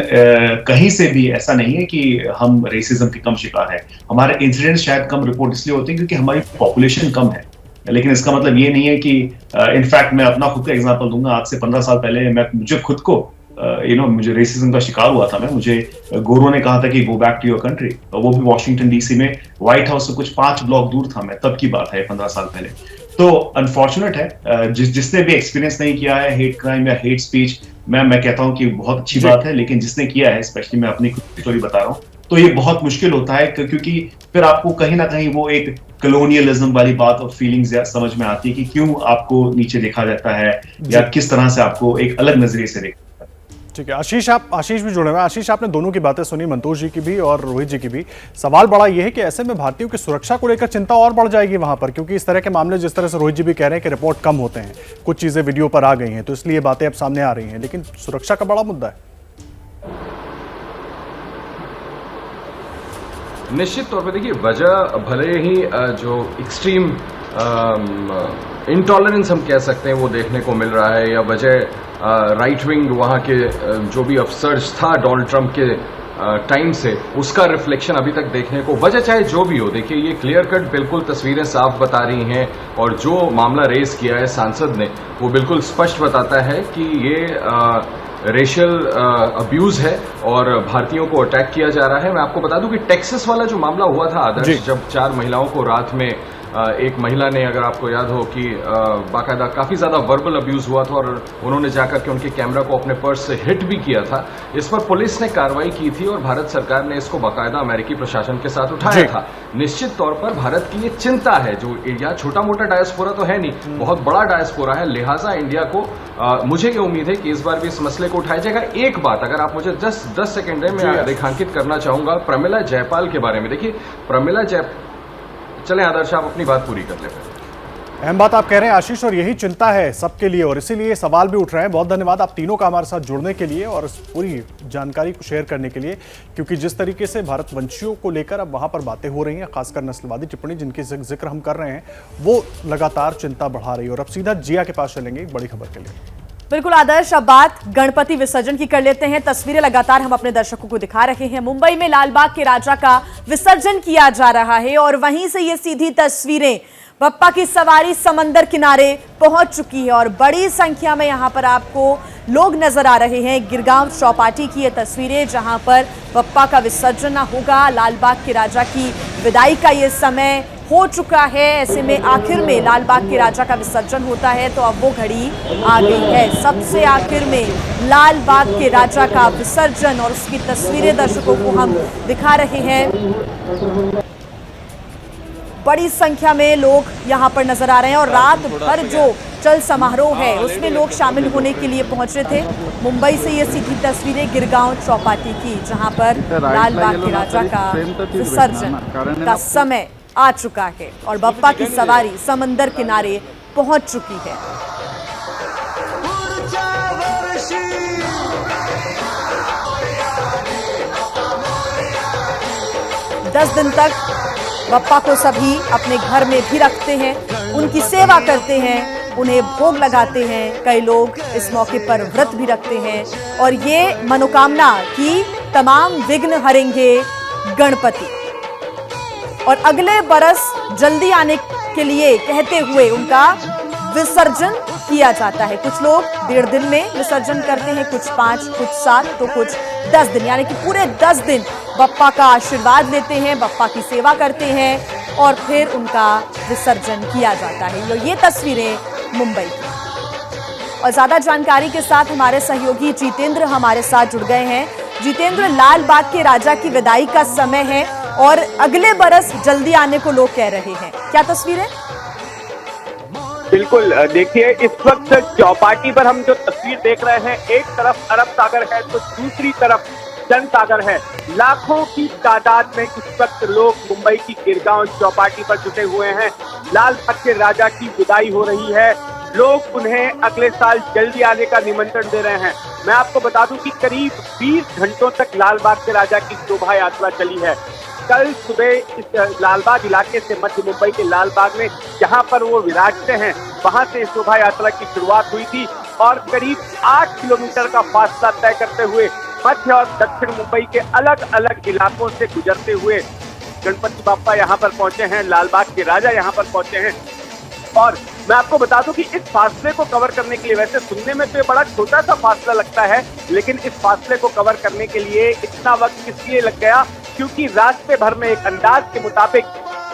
कहीं से भी ऐसा नहीं है कि हम रेसिज्म के कम शिकार है। हमारे इंसिडेंट शायद कम रिपोर्ट इसलिए होते हैं क्योंकि हमारी पॉपुलेशन कम है, लेकिन इसका मतलब ये नहीं है कि इनफैक्ट मैं अपना खुद का एग्जांपल दूंगा। आज से 15 साल पहले मुझे खुद को मुझे रेसिज्म का शिकार हुआ था। मुझे गोरों ने कहा था कि go back to your country, और वो भी वॉशिंगटन डीसी में, व्हाइट हाउस से कुछ 5 ब्लॉक दूर था मैं, तब की बात है 15 साल पहले। तो अनफॉर्चुनेट है जिसने भी एक्सपीरियंस नहीं किया है हेट क्राइम या हेट स्पीच, मैं कहता हूँ कि बहुत अच्छी बात है, लेकिन जिसने किया है, स्पेशली मैं अपनी खुद की स्टोरी बता रहा हूँ, तो ये बहुत मुश्किल होता है क्योंकि फिर आपको कहीं ना कहीं वो एक कॉलोनियलिज्म वाली बात और फीलिंग्स समझ में आती है कि क्यों आपको नीचे देखा जाता है या किस तरह से आपको एक अलग नजरिए से देखा जाता है। ठीक है, आशीष भी जुड़े हुए हैं। आशीष, आपने दोनों की बातें सुनी, मंतोष जी की भी और रोहित जी की भी। सवाल बड़ा ये है कि ऐसे में भारतीयों की सुरक्षा को लेकर चिंता और बढ़ जाएगी वहां पर, क्योंकि इस तरह के मामले, जिस तरह से रोहित जी भी कह रहे हैं कि रिपोर्ट कम होते हैं, कुछ चीजें वीडियो पर आ गई हैं, तो इसलिए बातें अब सामने आ रही हैं, लेकिन सुरक्षा का बड़ा मुद्दा है। निश्चित तौर पर देखिए, वजह भले ही जो एक्सट्रीम इंटॉलरेंस हम कह सकते हैं वो देखने को मिल रहा है, या वजह राइट विंग वहाँ के जो भी अपसर्ज था डोनाल्ड ट्रंप के टाइम से, उसका रिफ्लेक्शन अभी तक देखने को, वजह चाहे जो भी हो, देखिए ये क्लियर कट बिल्कुल तस्वीरें साफ बता रही हैं, और जो मामला रेज किया है सांसद ने वो बिल्कुल स्पष्ट बताता है कि ये रेशियल अब्यूज है और भारतीयों को अटैक किया जा रहा है। मैं आपको बता दूं कि टेक्सास वाला जो मामला हुआ था आदर्श, जब 4 महिलाओं को रात में एक महिला ने, अगर आपको याद हो कि बाकायदा काफ़ी ज़्यादा वर्बल अब्यूज़ हुआ था और उन्होंने जाकर के उनके कैमरा को अपने पर्स से हिट भी किया था। इस पर पुलिस ने कार्रवाई की थी और भारत सरकार ने इसको बाकायदा अमेरिकी प्रशासन के साथ उठाया था। निश्चित तौर पर भारत की ये चिंता है, जो इंडिया छोटा मोटा डायस्पोरा तो है नहीं, बहुत बड़ा डायस्पोरा है, लिहाजा इंडिया को मुझे ये उम्मीद है कि इस बार भी इस मसले को उठाया जाएगा। एक बात अगर आप मुझे 10 सेकेंड में मैं रेखांकित करना चाहूंगा प्रमिला जयपाल के बारे में। देखिए प्रमिला चलें आदर्श, आप अपनी बात पूरी कर लें। अहम बात आप कह रहे हैं आशीष, और यही चिंता है सबके लिए और इसीलिए सवाल भी उठ रहे हैं। बहुत धन्यवाद आप तीनों का हमारे साथ जुड़ने के लिए और इस पूरी जानकारी को शेयर करने के लिए, क्योंकि जिस तरीके से भारतवंशियों को लेकर अब वहां पर बातें हो रही हैं, खासकर नस्लवादी टिप्पणी जिनकी जिक्र हम कर रहे हैं, वो लगातार चिंता बढ़ा रही है। और अब सीधा जिया के पास चलेंगे एक बड़ी खबर के लिए। बिल्कुल आदर्श, अब बात गणपति विसर्जन की कर लेते हैं। तस्वीरें लगातार हम अपने दर्शकों को दिखा रहे हैं। मुंबई में लालबाग के राजा का विसर्जन किया जा रहा है और वहीं से ये सीधी तस्वीरें बप्पा की सवारी समंदर किनारे पहुंच चुकी है और बड़ी संख्या में यहां पर आपको लोग नजर आ रहे हैं। गिरगांव चौपाटी की ये तस्वीरें जहां पर बप्पा का विसर्जन होगा। लालबाग के राजा की विदाई का ये समय हो चुका है। ऐसे में आखिर में लालबाग के राजा का विसर्जन होता है तो अब वो घड़ी आ गई है। सबसे आखिर में लालबाग के राजा का विसर्जन और उसकी तस्वीरें दर्शकों को हम दिखा रहे हैं। बड़ी संख्या में लोग यहां पर नजर आ रहे हैं और रात भर जो चल समारोह है उसमें लोग शामिल होने के लिए पहुंचे थे। मुंबई से ये सीधी तस्वीरें गिरगांव चौपाटी की, जहां पर लालबाग के राजा का विसर्जन का समय आ चुका है और बप्पा की सवारी समंदर किनारे पहुंच चुकी है। दस दिन तक बप्पा को सभी अपने घर में भी रखते हैं, उनकी सेवा करते हैं, उन्हें भोग लगाते हैं। कई लोग इस मौके पर व्रत भी रखते हैं और ये मनोकामना की तमाम विघ्न हरेंगे गणपति और अगले बरस जल्दी आने के लिए कहते हुए उनका विसर्जन किया जाता है। कुछ लोग 1.5 दिन में विसर्जन करते हैं, कुछ 5, कुछ 7 तो कुछ 10 दिन, यानी कि पूरे 10 दिन बप्पा का आशीर्वाद लेते हैं, बप्पा की सेवा करते हैं और फिर उनका विसर्जन किया जाता है। ये तस्वीरें मुंबई की। और ज्यादा जानकारी के साथ हमारे सहयोगी जितेंद्र हमारे साथ जुड़ गए हैं। जितेंद्र, लालबाग के राजा की विदाई का समय है और अगले बरस जल्दी आने को लोग कह रहे हैं, क्या तस्वीरें? बिल्कुल, देखिए इस वक्त चौपाटी पर हम जो तस्वीर देख रहे हैं, एक तरफ अरब सागर है तो दूसरी तरफ जन सागर है। लाखों की तादाद में इस वक्त लोग मुंबई की गिरगांव चौपाटी पर जुटे हुए हैं। लालबाग के राजा की विदाई हो रही है, लोग उन्हें अगले साल जल्दी आने का निमंत्रण दे रहे हैं। मैं आपको बता दूं कि करीब 20 घंटों तक लालबाग के राजा की शोभा यात्रा चली है। कल सुबह इस लालबाग इलाके से मध्य मुंबई के लालबाग में जहां पर वो विराजते हैं वहां से शोभा यात्रा की शुरुआत हुई थी और करीब 8 किलोमीटर का फासला तय करते हुए मध्य और दक्षिण मुंबई के अलग अलग इलाकों से गुजरते हुए गणपति बाप्पा यहाँ पर पहुंचे हैं, लालबाग के राजा यहाँ पर पहुंचे हैं। और मैं आपको बता दूं कि इस फासले को कवर करने के लिए, वैसे सुनने में तो ये बड़ा छोटा सा फासला लगता है, लेकिन इस फासले को कवर करने के लिए इतना वक्त इसलिए लग गया क्योंकि रास्ते भर में एक अंदाज के मुताबिक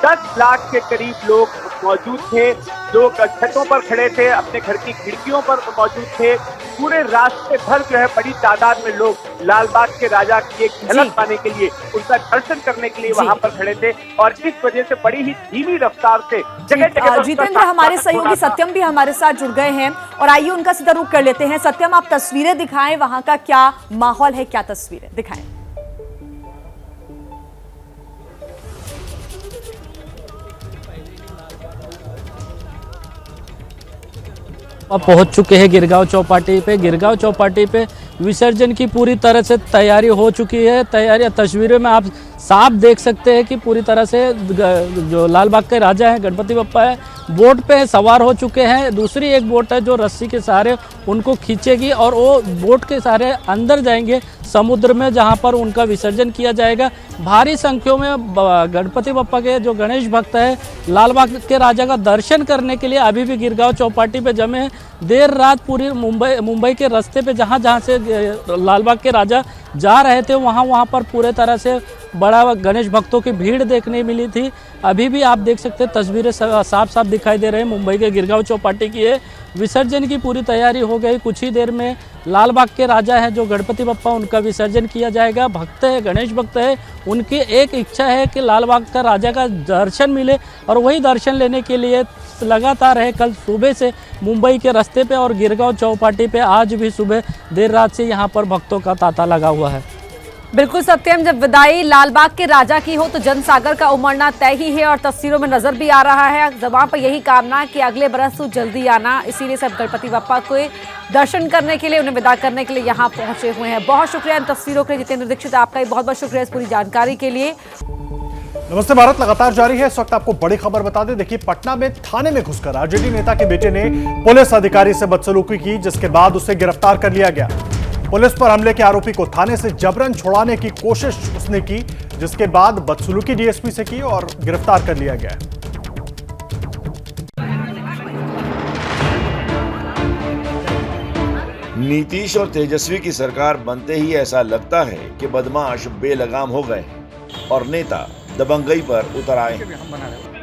10 लाख के करीब लोग मौजूद थे। लोग छतों पर खड़े थे, अपने घर की खिड़कियों पर मौजूद थे। पूरे रास्ते भर जो है बड़ी तादाद में लोग लालबाग के राजा की एक झलक पाने के लिए, उनका दर्शन करने के लिए वहां पर खड़े थे और इस वजह से बड़ी ही धीमी रफ्तार से जगह। जितेंद्र, हमारे सहयोगी सत्यम भी हमारे साथ जुड़ गए हैं और आइए उनका सीधा रुख कर लेते हैं। सत्यम, आप तस्वीरें दिखाएं, वहां का क्या माहौल है, क्या तस्वीरें दिखाएं? अब पहुंच चुके हैं गिरगांव चौपाटी पे। गिरगांव चौपाटी पे विसर्जन की पूरी तरह से तैयारी हो चुकी है। तैयारी तस्वीरों में आप साफ देख सकते हैं कि पूरी तरह से जो लालबाग के राजा हैं गणपति बप्पा है बोट पे सवार हो चुके हैं। दूसरी एक बोट है जो रस्सी के सहारे उनको खींचेगी और वो बोट के सहारे अंदर जाएंगे समुद्र में, जहां पर उनका विसर्जन किया जाएगा। भारी संख्या में गणपति बप्पा के जो गणेश भक्त है लालबाग के राजा का दर्शन करने के लिए अभी भी गिरगांव चौपाटी पे जमे हैं। देर रात पूरी मुंबई के रास्ते पे जहां से लालबाग के राजा जा रहे थे वहां पर पूरे तरह से बड़ा गणेश भक्तों की भीड़ देखने मिली थी। अभी भी आप देख सकते हैं, तस्वीरें साफ साफ दिखाई दे रहे हैं। मुंबई के गिरगांव चौपाटी की है। विसर्जन की पूरी तैयारी हो गई। कुछ ही देर में लाल बाग के राजा हैं जो गणपति बप्पा, उनका विसर्जन किया जाएगा। भक्त है, गणेश भक्त है, उनकी एक इच्छा है कि लाल बाग का राजा का दर्शन मिले और वही दर्शन लेने के लिए लगातार है कल सुबह से मुंबई के रास्ते पे और गिरगांव चौपाटी पे आज भी सुबह देर रात से यहाँ पर भक्तों का तांता लगा हुआ है। बिल्कुल सत्यम, जब विदाई लालबाग के राजा की हो तो जनसागर का उमड़ना तय ही है और तस्वीरों में नजर भी आ रहा है। वहां पर यही कामना कि अगले बरस तो जल्दी आना, इसीलिए सब गणपति बप्पा को दर्शन करने के लिए, उन्हें विदा करने के लिए यहाँ पहुंचे हुए हैं। बहुत शुक्रिया इन तस्वीरों के लिए जितेंद्र दीक्षित, आपका भी बहुत बहुत शुक्रिया इस पूरी जानकारी के लिए। नमस्ते भारत लगातार जारी है। इस वक्त आपको बड़ी खबर बता दें। देखिए, पटना में थाने में घुसकर आरजेडी नेता के बेटे ने पुलिस अधिकारी से बदसलूकी की, जिसके बाद उसे गिरफ्तार कर लिया गया। पुलिस पर हमले के आरोपी को थाने से जबरन छुड़ाने की कोशिश उसने की, जिसके बाद बदसलूकी डीएसपी से की और गिरफ्तार कर लिया गया। नीतीश और तेजस्वी की सरकार बनते ही ऐसा लगता है कि बदमाश बेलगाम हो गए और नेता दबंगई पर उतर आए।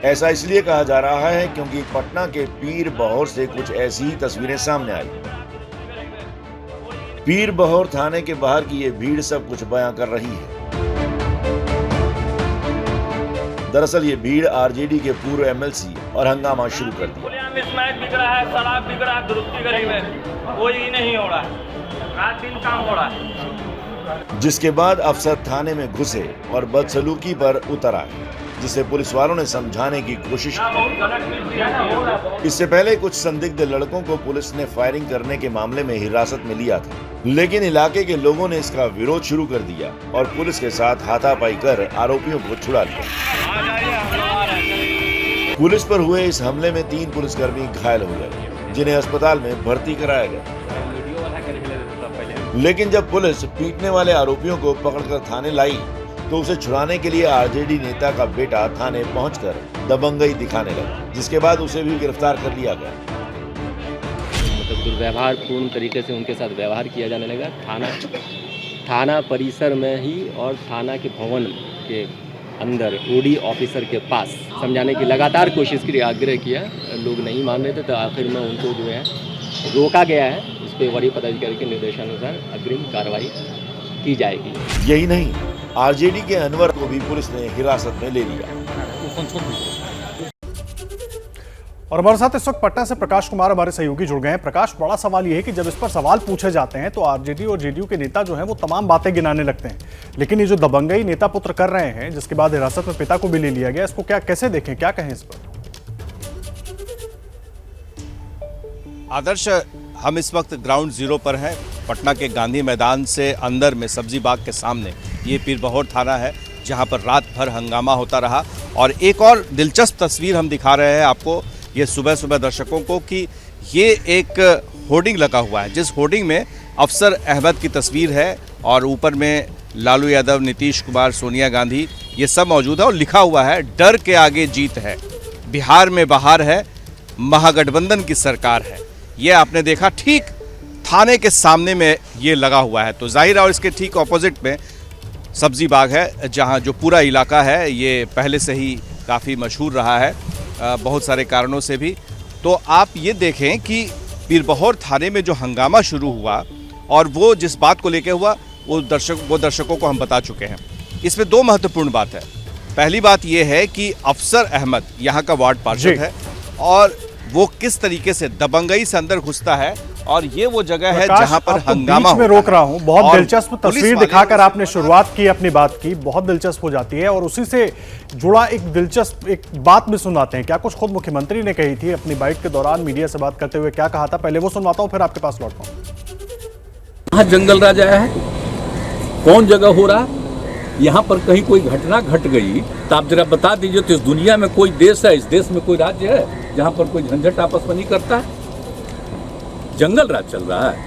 ऐसा इसलिए कहा जा रहा है क्योंकि पटना के पीर बहोर से कुछ ऐसी ही तस्वीरें सामने आई। पीर बहोर थाने के बाहर की ये भीड़ सब कुछ बयां कर रही है। दरअसल ये भीड़ आरजेडी के पूर्व एमएलसी और हंगामा शुरू कर दिया। मिसमैच बिक रहा है, शराब बिक रहा है, दुरुस्ती गरीब है, कोई नहीं हो रहा है, रात दिन काम हो रहा है। जिसके बाद अफसर थाने में घुसे और बदसलूकी पर उतर आए, जिसे पुलिस वालों ने समझाने की कोशिश की। इससे पहले कुछ संदिग्ध लड़कों को पुलिस ने फायरिंग करने के मामले में हिरासत में लिया था, लेकिन इलाके के लोगों ने इसका विरोध शुरू कर दिया और पुलिस के साथ हाथापाई कर आरोपियों को छुड़ा लिया। पुलिस पर हुए इस हमले में 3 पुलिसकर्मी घायल हो गए, जिन्हें अस्पताल में भर्ती कराया गया। लेकिन जब पुलिस पीटने वाले आरोपियों को पकड़कर थाने लाई तो उसे छुड़ाने के लिए आरजेडी नेता का बेटा थाने पहुंचकर दबंगई दिखाने लगा, जिसके बाद उसे भी गिरफ्तार कर लिया गया। मतलब दुर्व्यवहारपूर्ण तरीके से उनके साथ व्यवहार किया जाने लगा। थाना परिसर में ही और थाना के भवन के अंदर ओडी ऑफिसर के पास समझाने की लगातार कोशिश की, आग्रह किया, लोग नहीं मान रहे थे, तो आखिर में उनको जो है रोका गया है। इस पर वरीय पदाधिकारी के निर्देशानुसार अग्रिम कार्रवाई की जाएगी। यही नहीं, आरजेडी के अनवर को भी पुलिस ने हिरासत में ले लिया। और हमारे साथ इस वक्त पटना से प्रकाश कुमार हमारे सहयोगी जुड़ गए हैं। प्रकाश, बड़ा सवाल यह है कि जब इस पर सवाल पूछे जाते हैं तो आरजेडी और जेडीयू के नेता जो हैं वो तमाम बातें गिनाने लगते हैं, लेकिन ये जो दबंगई नेता पुत्र कर रहे हैं, जिसके बाद हिरासत में पिता को भी ले लिया गया, इसको कैसे देखें, क्या कहें इस पर? आदर्श, हम इस वक्त ग्राउंड जीरो पर हैं। पटना के गांधी मैदान से अंदर में सब्जी बाग के सामने ये पीर बहोर थाना है, जहां पर रात भर हंगामा होता रहा। और एक और दिलचस्प तस्वीर हम दिखा रहे हैं आपको, ये सुबह सुबह दर्शकों को, कि ये एक होर्डिंग लगा हुआ है, जिस होर्डिंग में अफसर अहमद की तस्वीर है और ऊपर में लालू यादव, नीतीश कुमार, सोनिया गांधी, ये सब मौजूद है और लिखा हुआ है डर के आगे जीत है, बिहार में बहार है, महागठबंधन की सरकार है। ये आपने देखा, ठीक थाने के सामने में ये लगा हुआ है। तो जाहिर है, और इसके ठीक ऑपोजिट में सब्जी बाग है, जहां जो पूरा इलाका है ये पहले से ही काफ़ी मशहूर रहा है बहुत सारे कारणों से भी। तो आप ये देखें कि पीर बहोर थाने में जो हंगामा शुरू हुआ और वो जिस बात को लेकर हुआ वो दर्शकों को हम बता चुके हैं। इसमें 2 महत्वपूर्ण बात है। पहली बात ये है कि अफसर अहमद यहाँ का वार्ड पार्षद है और वो किस तरीके से दबंगई से अंदर घुसता है, और ये वो जगह है जहां पर हंगामा बीच में रोक रहा हूं। बहुत दिलचस्प तस्वीर दिखाकर आपने शुरुआत की, अपनी बात की, बहुत दिलचस्प हो जाती है। और उसी से जुड़ा एक दिलचस्प एक बात भी सुनाते हैं, क्या कुछ खुद मुख्यमंत्री ने कही थी अपनी बाइट के दौरान मीडिया से बात करते हुए, क्या कहा था, पहले वो सुनवाता हूं फिर आपके पास लौटता हूं। यहाँ जंगल राज आया है, कौन जगह हो रहा, यहाँ पर कहीं कोई घटना घट गई तो आप जरा बता दीजिए। तो इस दुनिया में कोई देश है, इस देश में कोई राज्य है जहाँ पर कोई झंझट आपस में नहीं करता है? जंगल राज चल रहा है,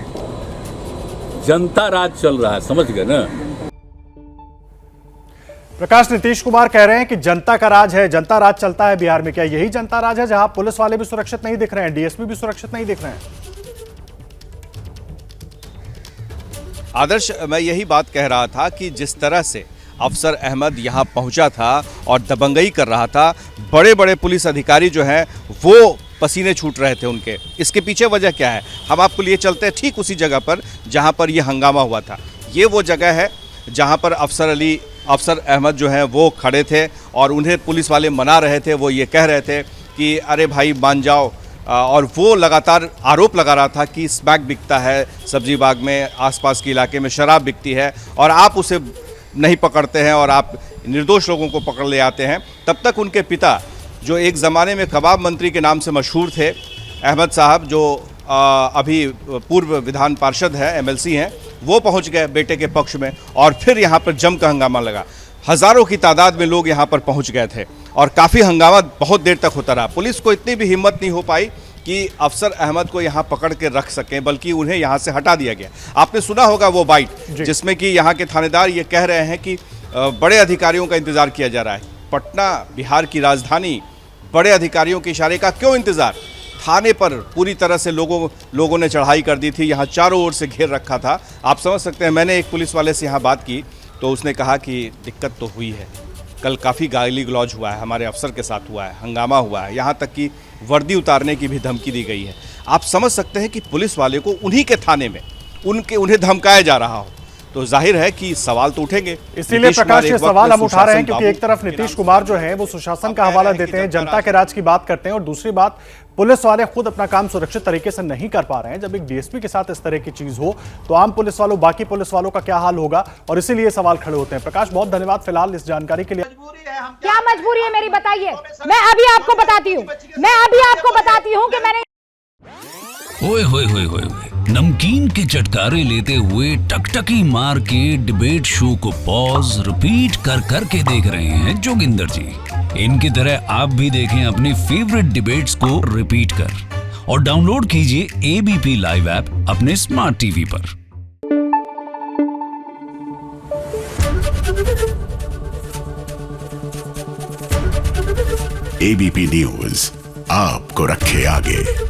जनता राज चल रहा है, समझ गए ना? प्रकाश, नीतीश कुमार कह रहे हैं कि जनता का राज है, जनता राज चलता है बिहार में। क्या यही जनता राज है जहां पुलिस वाले भी सुरक्षित नहीं दिख रहे हैं, डीएसपी भी सुरक्षित नहीं दिख रहे हैं? आदर्श, मैं यही बात कह रहा था कि जिस तरह से अफसर अहमद यहाँ पहुँचा था और दबंगई कर रहा था। बड़े बड़े पुलिस अधिकारी जो हैं वो पसीने छूट रहे थे उनके। इसके पीछे वजह क्या है, हम आपको लिए चलते हैं ठीक उसी जगह पर जहाँ पर ये हंगामा हुआ था। ये वो जगह है जहाँ पर अफसर अहमद जो हैं वो खड़े थे और उन्हें पुलिस वाले मना रहे थे। वो ये कह रहे थे कि अरे भाई मान जाओ, और वो लगातार आरोप लगा रहा था कि स्मैक बिकता है सब्जी बाग में, आसपास के इलाके में शराब बिकती है और आप उसे नहीं पकड़ते हैं और आप निर्दोष लोगों को पकड़ ले आते हैं। तब तक उनके पिता जो एक ज़माने में कबाब मंत्री के नाम से मशहूर थे, अहमद साहब, जो अभी पूर्व विधान पार्षद हैं, एमएलसी हैं, वो पहुंच गए बेटे के पक्ष में और फिर यहाँ पर जम का हंगामा लगा। हज़ारों की तादाद में लोग यहाँ पर पहुँच गए थे और काफ़ी हंगामा बहुत देर तक होता रहा। पुलिस को इतनी भी हिम्मत नहीं हो पाई कि अफसर अहमद को यहाँ पकड़ के रख सकें, बल्कि उन्हें यहाँ से हटा दिया गया। आपने सुना होगा वो बाइट जिसमें कि यहाँ के थानेदार ये कह रहे हैं कि बड़े अधिकारियों का इंतज़ार किया जा रहा है। पटना बिहार की राजधानी, बड़े अधिकारियों के इशारे का क्यों इंतज़ार? थाने पर पूरी तरह से लोगों ने चढ़ाई कर दी थी, यहाँ चारों ओर से घेर रखा था। आप समझ सकते हैं। मैंने एक पुलिस वाले से यहाँ बात की तो उसने कहा कि दिक्कत तो हुई है, कल काफ़ी गाली गलौज हुआ है, हमारे अफसर के साथ हुआ है, हंगामा हुआ है, यहाँ तक कि वर्दी उतारने की भी धमकी दी गई है। आप समझ सकते हैं कि पुलिस वाले को उन्हीं के थाने में उन्हें धमकाया जा रहा हो, तो जाहिर है कि सवाल तो उठेंगे। इसीलिए प्रकाश ये सवाल हम उठा रहे हैं क्योंकि एक तरफ नीतीश कुमार जो है वो सुशासन का हवाला देते हैं, जनता के राज की बात करते हैं, और दूसरी बात पुलिस वाले खुद अपना काम सुरक्षित तरीके से नहीं कर पा रहे हैं। जब एक डीएसपी के साथ इस तरह की चीज हो तो आम पुलिस वालों, बाकी पुलिस वालों का क्या हाल होगा, और इसीलिए सवाल खड़े होते हैं। प्रकाश, बहुत धन्यवाद फिलहाल इस जानकारी के लिए। क्या मजबूरी है मेरी, बताइए। मैं अभी आपको बताती हूँ कि मैंने ओए होए होए होए, नमकीन के चटकारे लेते हुए टकटकी मार के डिबेट शो को पॉज रिपीट कर करके देख रहे हैं जोगिंदर जी। इनकी तरह आप भी देखें अपनी फेवरेट डिबेट्स को रिपीट कर और डाउनलोड कीजिए एबीपी लाइव ऐप अपने स्मार्ट टीवी पर। एबीपी न्यूज आपको रखे आगे।